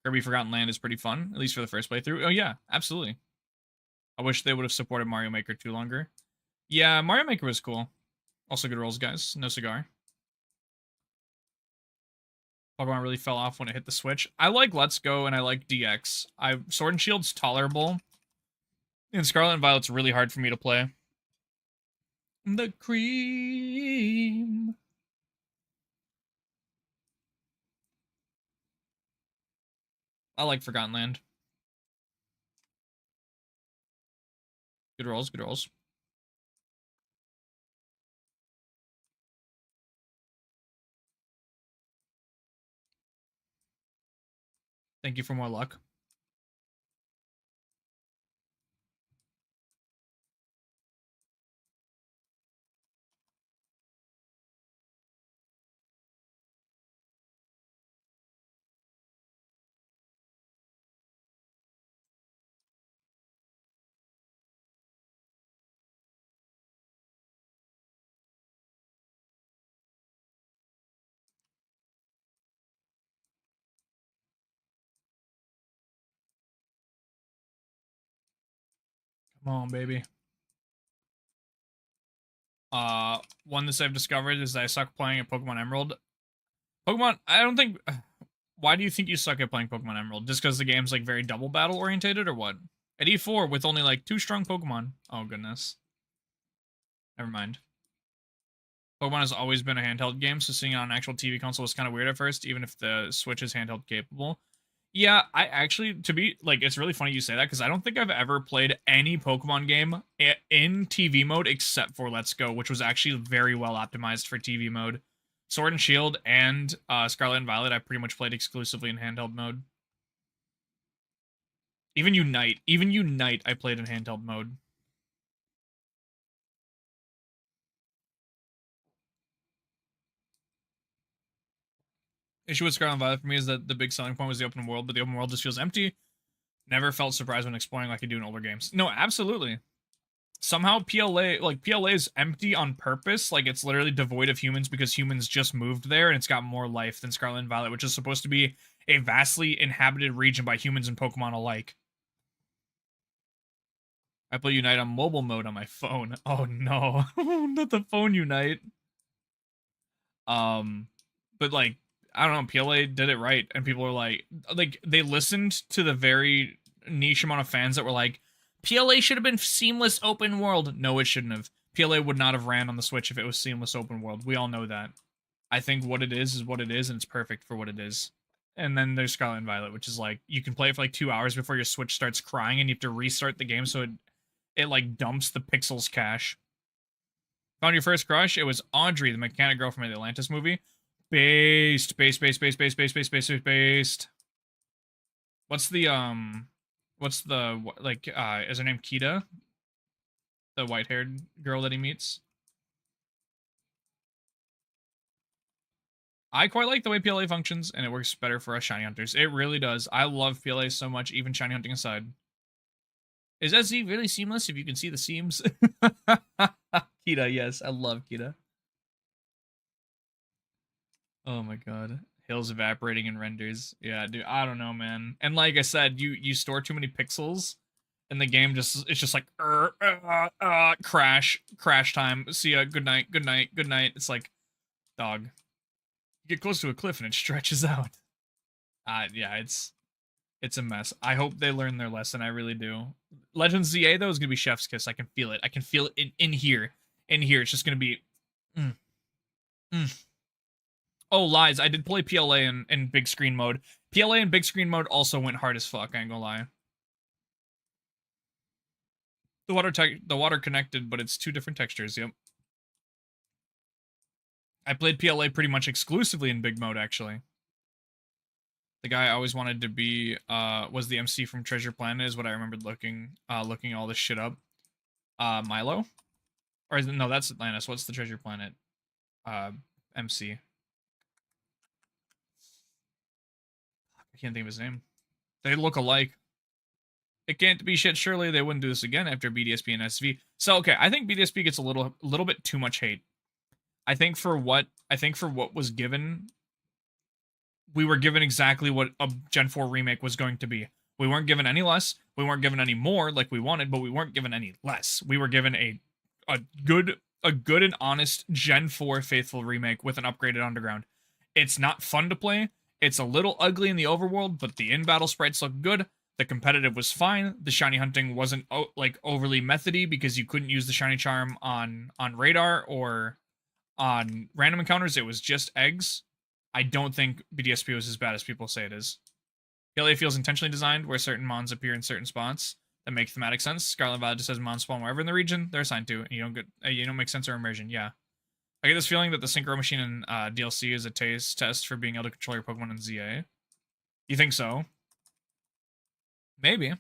Kirby Forgotten Land is pretty fun, at least for the first playthrough. Oh yeah, absolutely. I wish they would have supported Mario Maker 2 longer. Yeah, Mario Maker was cool. Also good rolls, guys. No cigar. Pokemon really fell off when it hit the Switch. I like Let's Go and I like DX. Sword and Shield's tolerable. And Scarlet and Violet's really hard for me to play. The cream. I like Forgotten Land. Good rolls, good rolls. Thank you for more luck. Come on, baby. One that I've discovered is that I suck playing at Pokemon Emerald. Pokemon, I don't think. Why do you think you suck at playing Pokemon Emerald? Just because the game's like very double battle orientated, or what? At E4 with only like 2 strong Pokemon. Oh goodness. Never mind. Pokemon has always been a handheld game, so seeing it on an actual TV console was kind of weird at first, even if the Switch is handheld capable. Yeah, I actually, to be, like, it's really funny you say that, because I don't think I've ever played any Pokemon game in TV mode except for Let's Go, which was actually very well optimized for TV mode. Sword and Shield and Scarlet and Violet, I pretty much played exclusively in handheld mode. Even Unite, I played in handheld mode. Issue with Scarlet and Violet for me is that the big selling point was the open world, but the open world just feels empty. Never felt surprised when exploring like I do in older games. No, absolutely. Somehow PLA is empty on purpose. Like it's literally devoid of humans because humans just moved there and it's got more life than Scarlet and Violet, which is supposed to be a vastly inhabited region by humans and Pokemon alike. I play Unite on mobile mode on my phone. Oh no, not the phone Unite. But like, I don't know, PLA did it right, and people are like they listened to the very niche amount of fans that were like, PLA should have been seamless open world. No, it shouldn't have. PLA would not have ran on the Switch if it was seamless open world. We all know that. I think what it is what it is, and it's perfect for what it is. And then there's Scarlet and Violet, which is like you can play it for like 2 hours before your Switch starts crying, and you have to restart the game so it like dumps the pixels cache. Found your first crush? It was Audrey, the mechanic girl from the Atlantis movie. Based. What's the like is her name Kita? The white-haired girl that he meets. I quite like the way PLA functions, and it works better for us shiny hunters. It really does. I love PLA so much, even shiny hunting aside. Is SZ really seamless if you can see the seams? Kita, yes. I love Kita. Oh my god. Hills evaporating in renders. Yeah, dude, I don't know, man. And like I said, you store too many pixels, and the game it's just like crash time. See ya, good night. It's like, dog. You get close to a cliff and it stretches out. Yeah, it's a mess. I hope they learn their lesson. I really do. Legends ZA though is gonna be chef's kiss. I can feel it. I can feel it in here. In here, it's just gonna be. Oh, lies. I did play PLA in big screen mode. PLA in big screen mode also went hard as fuck. I ain't gonna lie. The water connected, but it's two different textures. Yep. I played PLA pretty much exclusively in big mode, actually. The guy I always wanted to be was the MC from Treasure Planet, is what I remembered looking all this shit up. Milo? Or is it, no, that's Atlantis. What's the Treasure Planet? MC. I can't think of his name. They look alike. It can't be shit. Surely they wouldn't do this again after BDSP and SV. So okay, I think BDSP gets a little bit too much hate. I think for what was given, we were given exactly what a Gen 4 remake was going to be. We weren't given any less. We weren't given any more like we wanted, but we weren't given any less. We were given a good and honest Gen 4 faithful remake with an upgraded underground. It's not fun to play. It's a little ugly in the overworld, but the in-battle sprites look good. The competitive was fine. The shiny hunting wasn't like overly methody because you couldn't use the shiny charm on radar or on random encounters. It was just eggs. I don't think BDSP was as bad as people say it is. PLA feels intentionally designed where certain mons appear in certain spots that make thematic sense. Scarlet Violet just says mons spawn wherever in the region they're assigned to, and you don't make sense or immersion. Yeah. I get this feeling that the Synchro Machine in DLC is a test for being able to control your Pokemon in ZA. You think so? Maybe.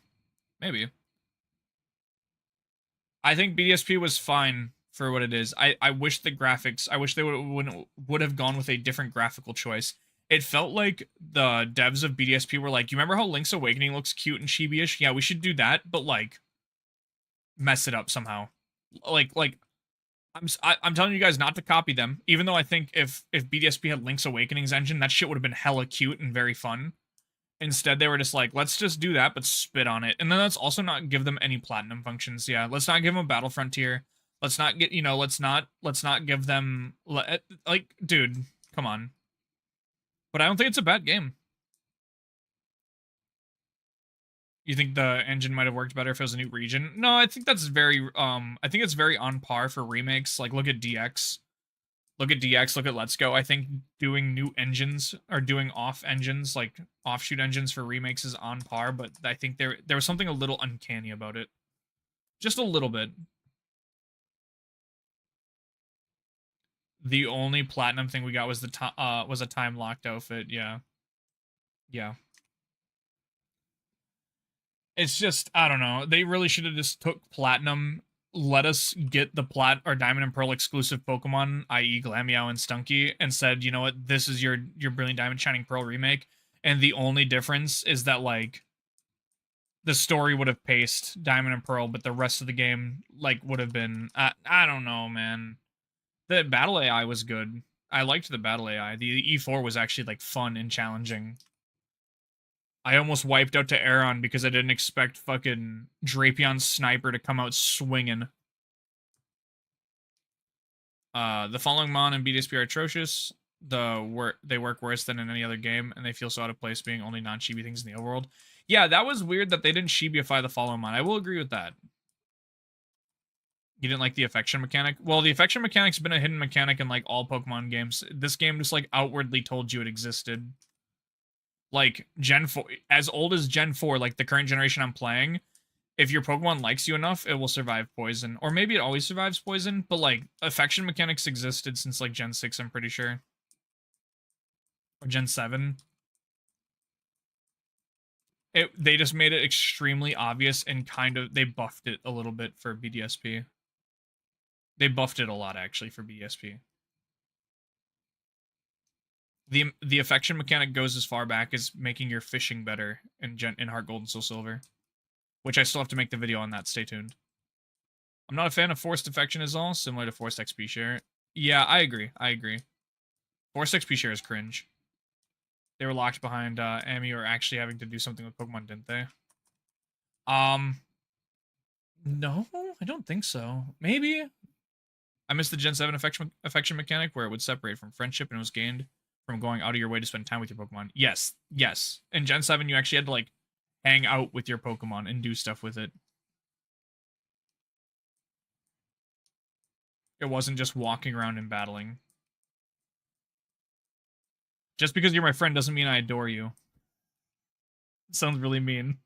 I think BDSP was fine for what it is. I wish the graphics, I wish they would have gone with a different graphical choice. It felt like the devs of BDSP were like, you remember how Link's Awakening looks cute and chibi-ish? Yeah, we should do that, but like mess it up somehow. Like I'm telling you guys not to copy them, even though I think if BDSP had Link's Awakening's engine, that shit would have been hella cute and very fun. Instead, they were just like, let's just do that, but spit on it. And then let's also not give them any platinum functions. Yeah, let's not give them a battle frontier. Let's not get, let's not give them, like, dude, come on. But I don't think it's a bad game. You think the engine might have worked better if it was a new region? No, I think that's very, I think it's very on par for remakes. Like, look at DX. Look at Let's Go. I think doing new engines or doing off engines, like offshoot engines for remakes is on par, but I think there was something a little uncanny about it. Just a little bit. The only platinum thing we got was was a time locked outfit. Yeah. Yeah. It's just, I don't know. They really should have just took platinum, let us get the Diamond and Pearl exclusive Pokemon, i.e. Glameow and Stunky, and said, you know what, this is your Brilliant Diamond Shining Pearl remake. And the only difference is that, like, the story would have paced Diamond and Pearl, but the rest of the game, like, would have been, I don't know, man. The battle AI was good. I liked the battle AI. The E4 was actually, like, fun and challenging. I almost wiped out to Aeron because I didn't expect fucking Drapion Sniper to come out swinging. The following Mon and BDSP are atrocious. They work worse than in any other game, and they feel so out of place being only non-chibi things in the overworld. Yeah, that was weird that they didn't chibiify the following Mon. I will agree with that. You didn't like the affection mechanic? Well, the affection mechanic's been a hidden mechanic in, like, all Pokemon games. This game just, like, outwardly told you it existed. Like Gen 4, as old as Gen 4, like the current generation I'm playing, if your Pokemon likes you enough, it will survive poison. Or maybe it always survives poison, but like affection mechanics existed since like Gen 6, I'm pretty sure. Or Gen 7. They just made it extremely obvious and kind of they buffed it a little bit for BDSP. They buffed it a lot actually for BDSP. The affection mechanic goes as far back as making your fishing better in Heart Gold and Soul Silver, which I still have to make the video on that. Stay tuned. I'm not a fan of forced affection is all, similar to forced XP share. Yeah, I agree. I agree. Forced XP share is cringe. They were locked behind Amy or actually having to do something with Pokemon, didn't they? No, I don't think so. Maybe. I missed the Gen 7 affection mechanic where it would separate from friendship and it was gained from going out of your way to spend time with your Pokemon. Yes, yes. In Gen 7, you actually had to, like, hang out with your Pokemon and do stuff with it. It wasn't just walking around and battling. Just because you're my friend doesn't mean I adore you. It sounds really mean.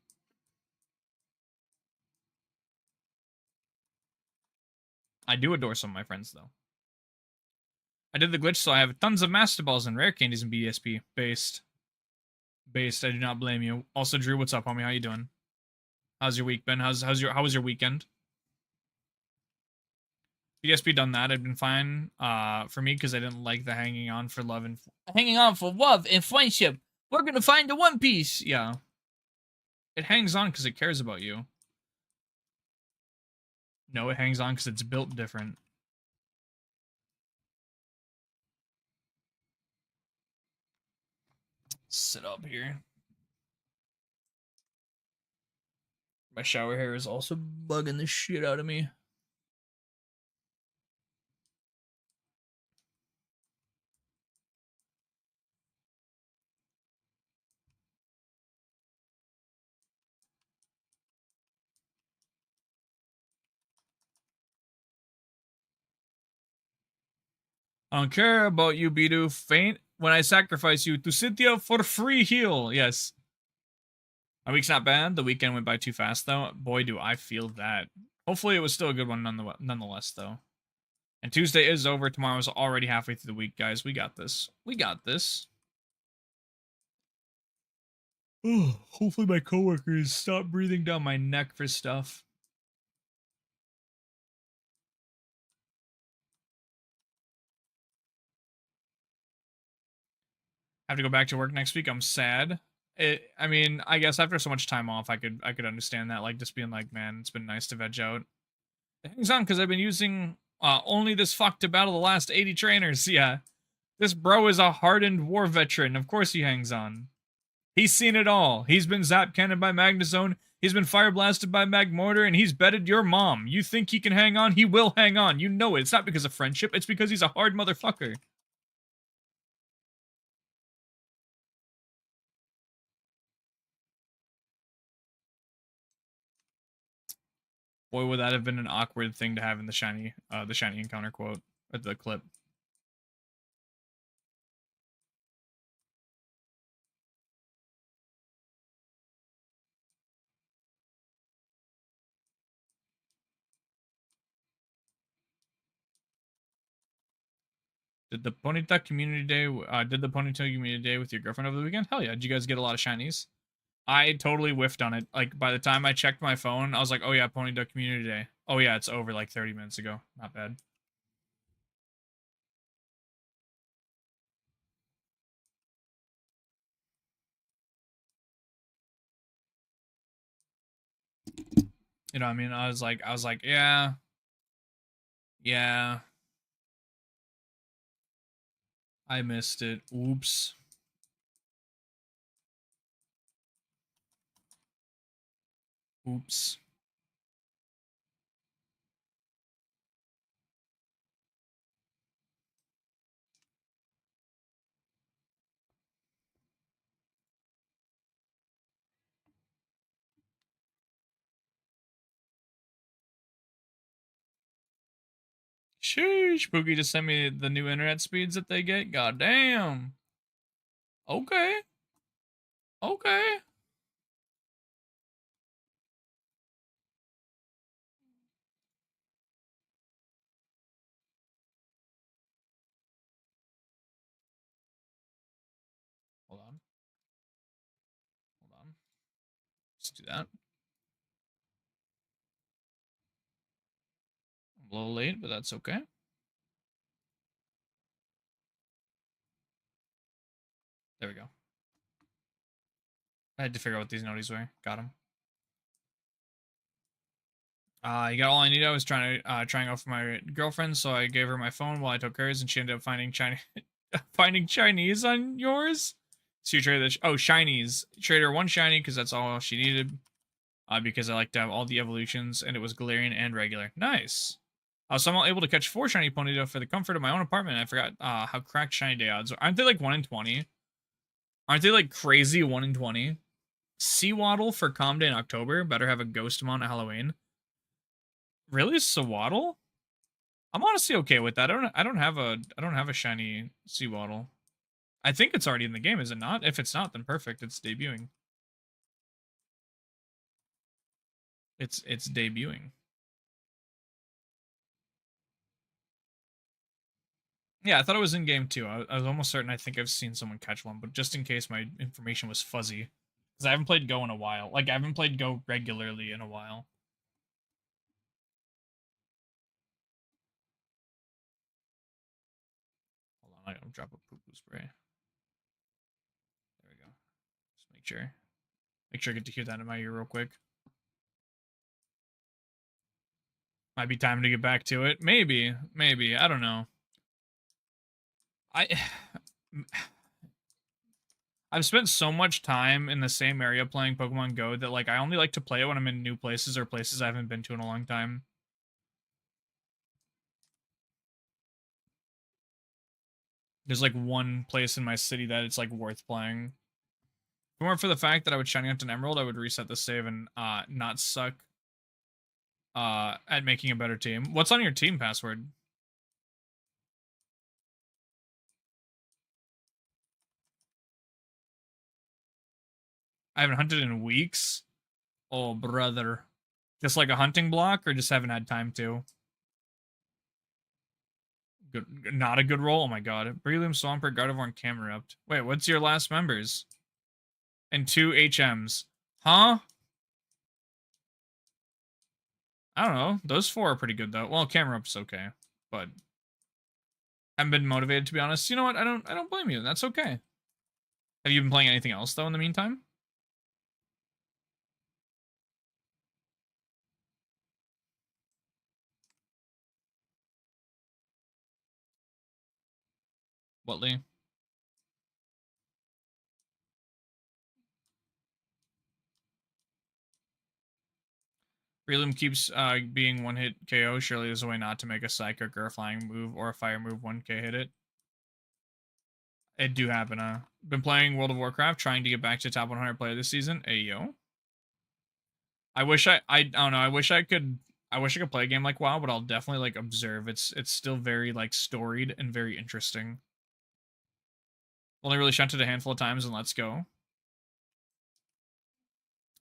I do adore some of my friends, though. I did the glitch, so I have tons of Master Balls and rare candies in BDSP. Based. Based, I do not blame you. Also, Drew, what's up, homie? How you doing? How's your week been? How was your weekend? BDSP done that, I'd been fine. For me, because I didn't like the hanging on for love and hanging on for love and friendship. We're gonna find the One Piece. Yeah, it hangs on because it cares about you. No, it hangs on because it's built different. Sit up here. My shower hair is also bugging the shit out of me. I don't care about you, Bidu. Faint when I sacrifice you to Cynthia for free heal. Yes. My week's not bad. The weekend went by too fast, though. Boy, do I feel that. Hopefully, it was still a good one nonetheless, though. And Tuesday is over. Tomorrow's already halfway through the week, guys. We got this. We got this. Oh, hopefully my coworkers stop breathing down my neck for stuff. I have to go back to work next week. I'm sad. I mean, I guess after so much time off, I could understand that. Like, just being like, man, it's been nice to veg out. It hangs on because I've been using only this fuck to battle the last 80 trainers. Yeah. This bro is a hardened war veteran. Of course he hangs on. He's seen it all. He's been zap cannoned by Magnezone. He's been fire blasted by Magmortar, and he's bedded your mom. You think he can hang on? He will hang on. You know it. It's not because of friendship. It's because he's a hard motherfucker. Boy, would that have been an awkward thing to have in the shiny encounter quote at the clip. Did the Ponyta community day? Did the Ponyta community day with your girlfriend over the weekend? Hell yeah! Did you guys get a lot of shinies? I totally whiffed on it. Like by the time I checked my phone, I was like, "Oh yeah, Ponyta community day." Oh yeah, it's over like 30 minutes ago. Not bad. You know what I mean? I was like, yeah, yeah. I missed it. Oops. Oops. Sheesh. Pookie just sent me the new internet speeds that they get. God damn. Okay. Okay. Hold on. Hold on. Let's do that. I'm a little late, but that's okay. There we go. I had to figure out what these noties were. Got them. You got all I needed. I was trying out for my girlfriend, so I gave her my phone while I took hers, and she ended up finding Chinese, finding Chinese on yours. So you traded the shinies. Traded her one shiny because that's all she needed. Because I like to have all the evolutions, and it was Galarian and regular. Nice. So I'm able to catch 4 shiny Ponyta for the comfort of my own apartment. I forgot how cracked shiny day odds are. Aren't they like 1 in 20? Aren't they like crazy 1 in 20? Seawaddle for Calm Day in October. Better have a Ghostamon at Halloween. Really, Sewaddle? I'm honestly okay with that. I don't have a shiny Seawaddle. I think it's already in the game, is it not? If it's not, then perfect. It's debuting. It's debuting. Yeah, I thought it was in game too. I was almost certain. I think I've seen someone catch one, but just in case my information was fuzzy, because I haven't played Go in a while. Like I haven't played Go regularly in a while. Hold on, I gotta drop a poo poo spray. There we go. Just make sure I get to hear that in my ear real quick. Might be time to get back to it. Maybe. I don't know. I've spent so much time in the same area playing Pokemon Go that like I only like to play it when I'm in new places or places I haven't been to in a long time. There's like one place in my city that it's like worth playing. If it weren't for the fact that I would shiny hunt an emerald, I would reset the save and not suck at making a better team. What's on your team password? I haven't hunted in weeks. Oh brother. Just like a hunting block or just haven't had time to? Good, not a good roll. Oh my god. Breloom, Swampert, Gardevoir, and Camerupt. Wait, what's your last members? And 2 HMs. Huh? I don't know. Those 4 are pretty good though. Well, Camerupt's okay, but haven't been motivated to be honest. You know what? I don't blame you. That's okay. Have you been playing anything else though in the meantime? What, Lee? Breloom keeps being one hit KO. Surely there's a way not to make a psychic or a flying move or a fire move 1k hit it. It do happen, Been playing World of Warcraft, trying to get back to top 100 player this season. Ayo. I wish I don't know. I wish I could play a game like WoW, but I'll definitely like observe. It's still very like storied and very interesting. Only really shunted a handful of times and Let's Go.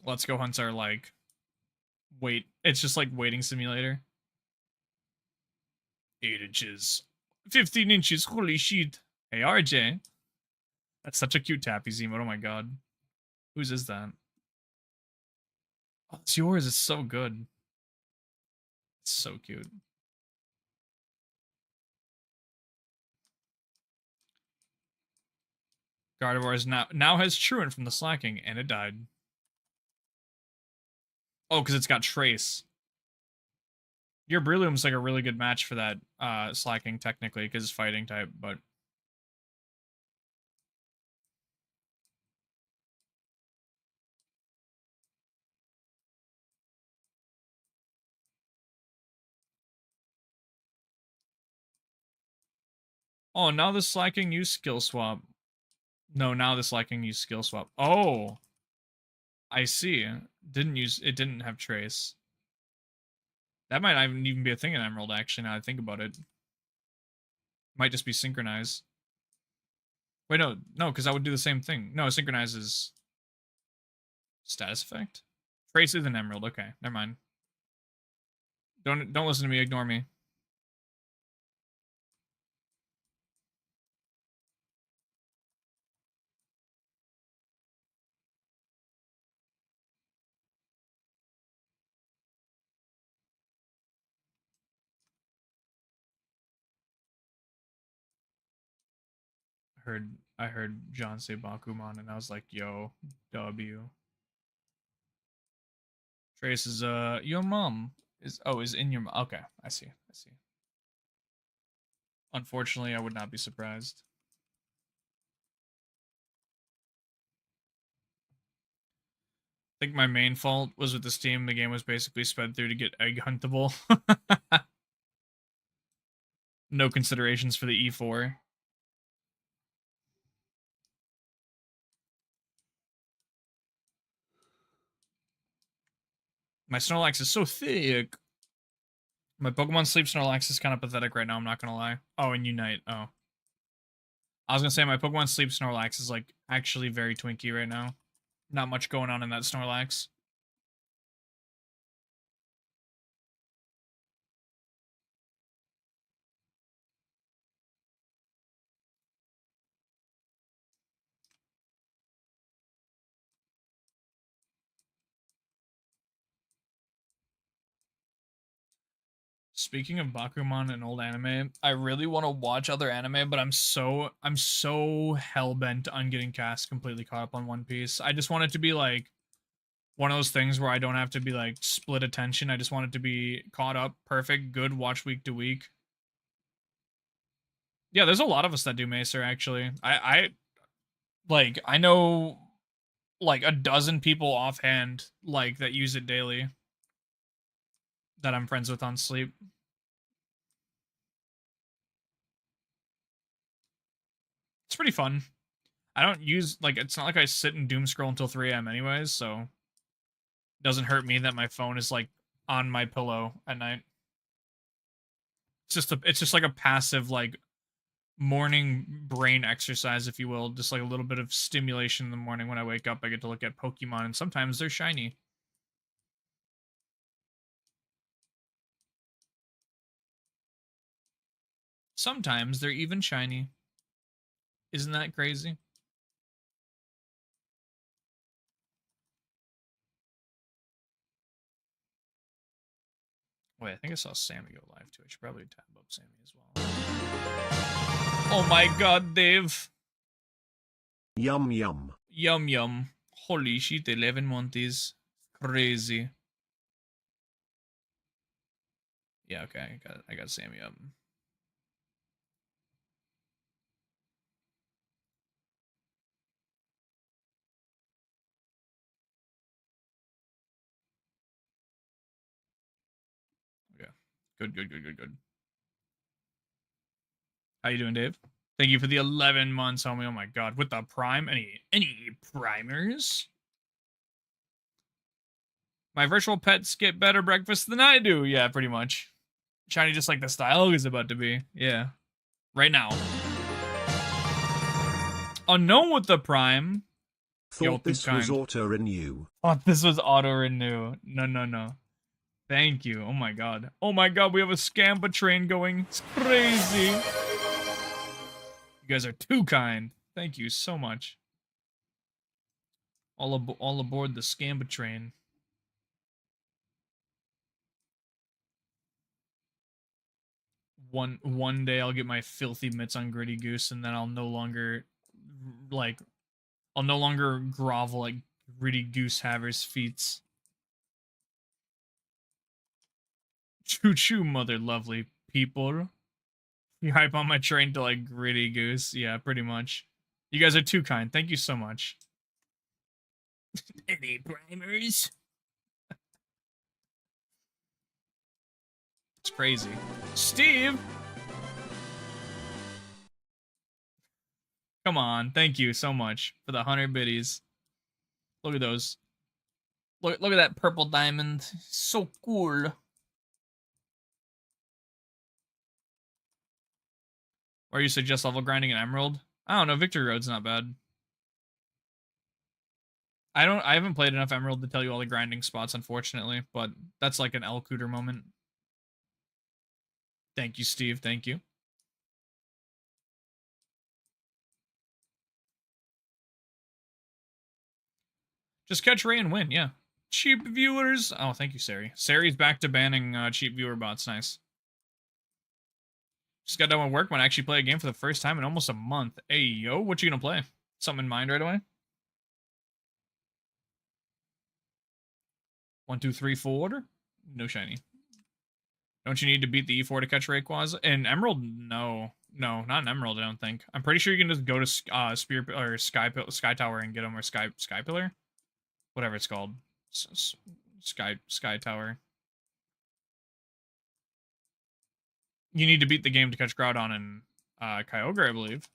Let's Go hunts are like wait. It's just like waiting simulator. 8 inches. 15 inches. Holy shit. Hey RJ. That's such a cute tappy emote. Oh my god. Whose is that? Oh, it's yours. It's so good. It's so cute. Gardevoir is now has Truant from the slacking, and it died. Oh, because it's got Trace. Your Breloom's like a really good match for that slacking technically, because it's fighting type, but oh, now the slacking use skill swap. No, now the slacking use skill swap. Oh, I see. Didn't have Trace. That might not even be a thing in Emerald, actually, now I think about it. Might just be synchronized. Wait, no, because I would do the same thing. No, synchronizes. Status effect? Trace is an emerald. Okay, never mind. Don't listen to me. Ignore me. I heard John say Bakuman, and I was like, "Yo, W." Trace is your mom is in your okay. I see. I see. Unfortunately, I would not be surprised. I think my main fault was with this team. The game was basically sped through to get egg huntable. No considerations for the E4. My Snorlax is so thick. My Pokemon Sleep Snorlax is kind of pathetic right now, I'm not gonna lie. Oh, and Unite. Oh. I was gonna say my Pokemon Sleep Snorlax is like actually very twinky right now. Not much going on in that Snorlax. Speaking of Bakuman and old anime, I really want to watch other anime, but I'm so hell bent on getting cast completely caught up on One Piece. I just want it to be like one of those things where I don't have to be like split attention. I just want it to be caught up, perfect, good, watch week to week. Yeah, there's a lot of us that do Macer actually. I know like a dozen people offhand like that use it daily that I'm friends with on Sleep. It's pretty fun. I don't use like it's not like I sit and doom scroll until 3 a.m. anyways, so it doesn't hurt me that my phone is like on my pillow at night. It's just like a passive like morning brain exercise, if you will. Just like a little bit of stimulation in the morning when I wake up. I get to look at Pokemon, and sometimes they're shiny. Sometimes they're even shiny. Isn't that crazy? Wait, I think I saw Sammy go live too. I should probably tab up Sammy as well. Oh my god, Dave. Yum yum. Yum yum. Holy shit, 11 months. Crazy. Yeah, okay, I got Sammy up. Okay. Good. How you doing, Dave? Thank you for the 11 months, homie. Oh my god. With the prime, any primers? My virtual pets get better breakfast than I do. Yeah, pretty much. Shiny just like the style is about to be. Yeah. Right now. Unknown with the prime. Thought this was auto renew. Oh, this was auto renew. No. Thank you. Oh my god. Oh my god, we have a Scampa train going. It's crazy. You guys are too kind. Thank you so much. All aboard the Scamba train. One day I'll get my filthy mitts on Gritty Goose, and then I'll no longer grovel at Gritty Goose Haver's feet. Choo choo, mother lovely people. You hype on my train to like Gritty Goose. Yeah, pretty much. You guys are too kind. Thank you so much. Any primers? It's crazy. Steve! Come on. Thank you so much for the 100 biddies. Look at those. Look at that purple diamond. So cool. Or you suggest level grinding an emerald? I don't know. Victory Road's not bad. I haven't played enough Emerald to tell you all the grinding spots, unfortunately, but that's like an L Cooter moment. Thank you, Steve. Thank you. Just catch Ray and win, yeah. Cheap viewers. Oh, thank you, Sari. Sari's back to banning cheap viewer bots. Nice. Just got done with work when I actually play a game for the first time in almost a month. Hey, yo, what you gonna play? Something in mind right away? 1, 2, 3, 4 order? No shiny. Don't you need to beat the E4 to catch Rayquaza? In Emerald, no. No, not in Emerald, I don't think. I'm pretty sure you can just go to Spear or Sky Tower and get them, or Sky Pillar? Whatever it's called. Sky Tower. You need to beat the game to catch Groudon and Kyogre, I believe.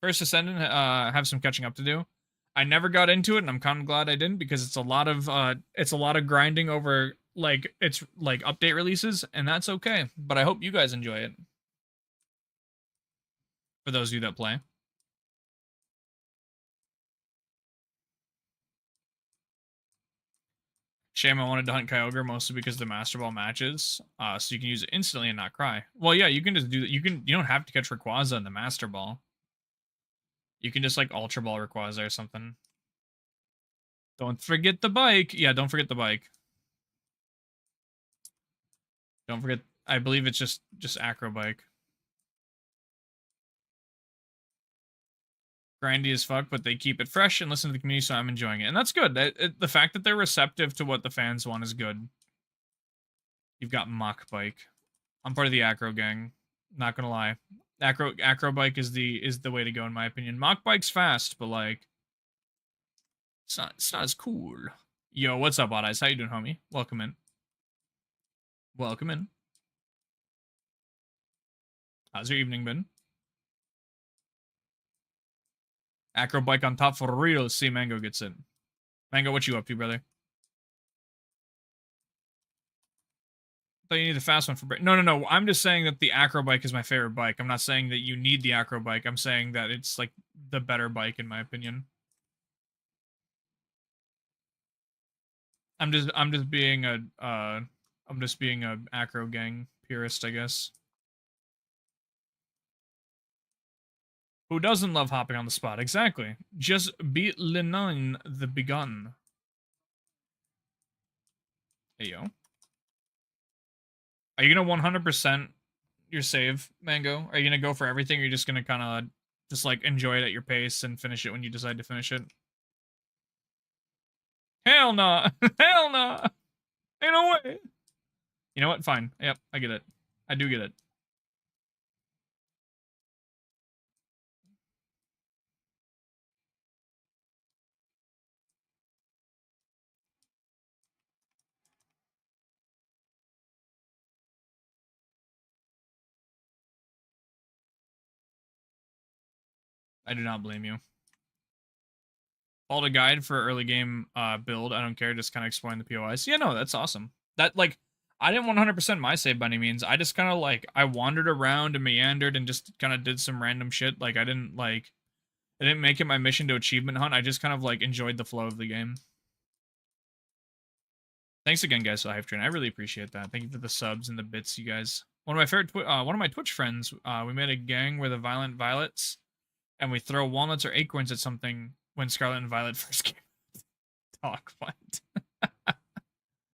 First Ascendant, have some catching up to do. I never got into it, and I'm kind of glad I didn't, because it's a lot of grinding over like it's like update releases, and that's okay. But I hope you guys enjoy it. For those of you that play. Shame I wanted to hunt Kyogre mostly because of the Master Ball matches, so you can use it instantly and not cry. Well, yeah, you can just do that. You don't have to catch Rayquaza in the Master Ball. You can just like Ultra Ball Rayquaza or something. Don't forget the bike. Yeah, don't forget the bike. Don't forget. I believe it's just Acro Bike. Grindy as fuck, but they keep it fresh and listen to the community, so I'm enjoying it. And that's good. The fact that they're receptive to what the fans want is good. You've got Mach Bike. I'm part of the Acro gang. Not gonna lie. Acro Bike is the way to go in my opinion. Mach Bike's fast, but like it's not as cool. Yo, what's up, Odd Eyes? How you doing, homie? Welcome in. Welcome in. How's your evening been? Acro Bike on top for real. See, Mango gets it. Mango, what you up to, brother? I thought you need the fast one for break. No. I'm just saying that the Acro Bike is my favorite bike. I'm not saying that you need the Acro Bike. I'm saying that it's like the better bike in my opinion. I'm just being a Acro gang purist, I guess. Who doesn't love hopping on the spot? Exactly. Just beat Lenin the Begotten. Hey, yo. Are you gonna 100% your save, Mango? Are you gonna go for everything, or are you just gonna kind of just like enjoy it at your pace and finish it when you decide to finish it? Hell no! Hell no! Ain't no way! You know what? Fine. Yep, I get it. I do get it. I do not blame you. Followed a guide for early game build. I don't care, just kind of exploring the POIs. Yeah, no, that's awesome. That, like, I didn't 100% my save by any means. I just kind of, like, I wandered around and meandered and just kind of did some random shit. Like, I didn't make it my mission to achievement hunt. I just kind of, like, enjoyed the flow of the game. Thanks again, guys, for the hype train. I really appreciate that. Thank you for the subs and the bits, you guys. One of my Twitch friends, we made a gang where the Violent Violets, and we throw walnuts or acorns at something when Scarlet and Violet first came. Talk, what?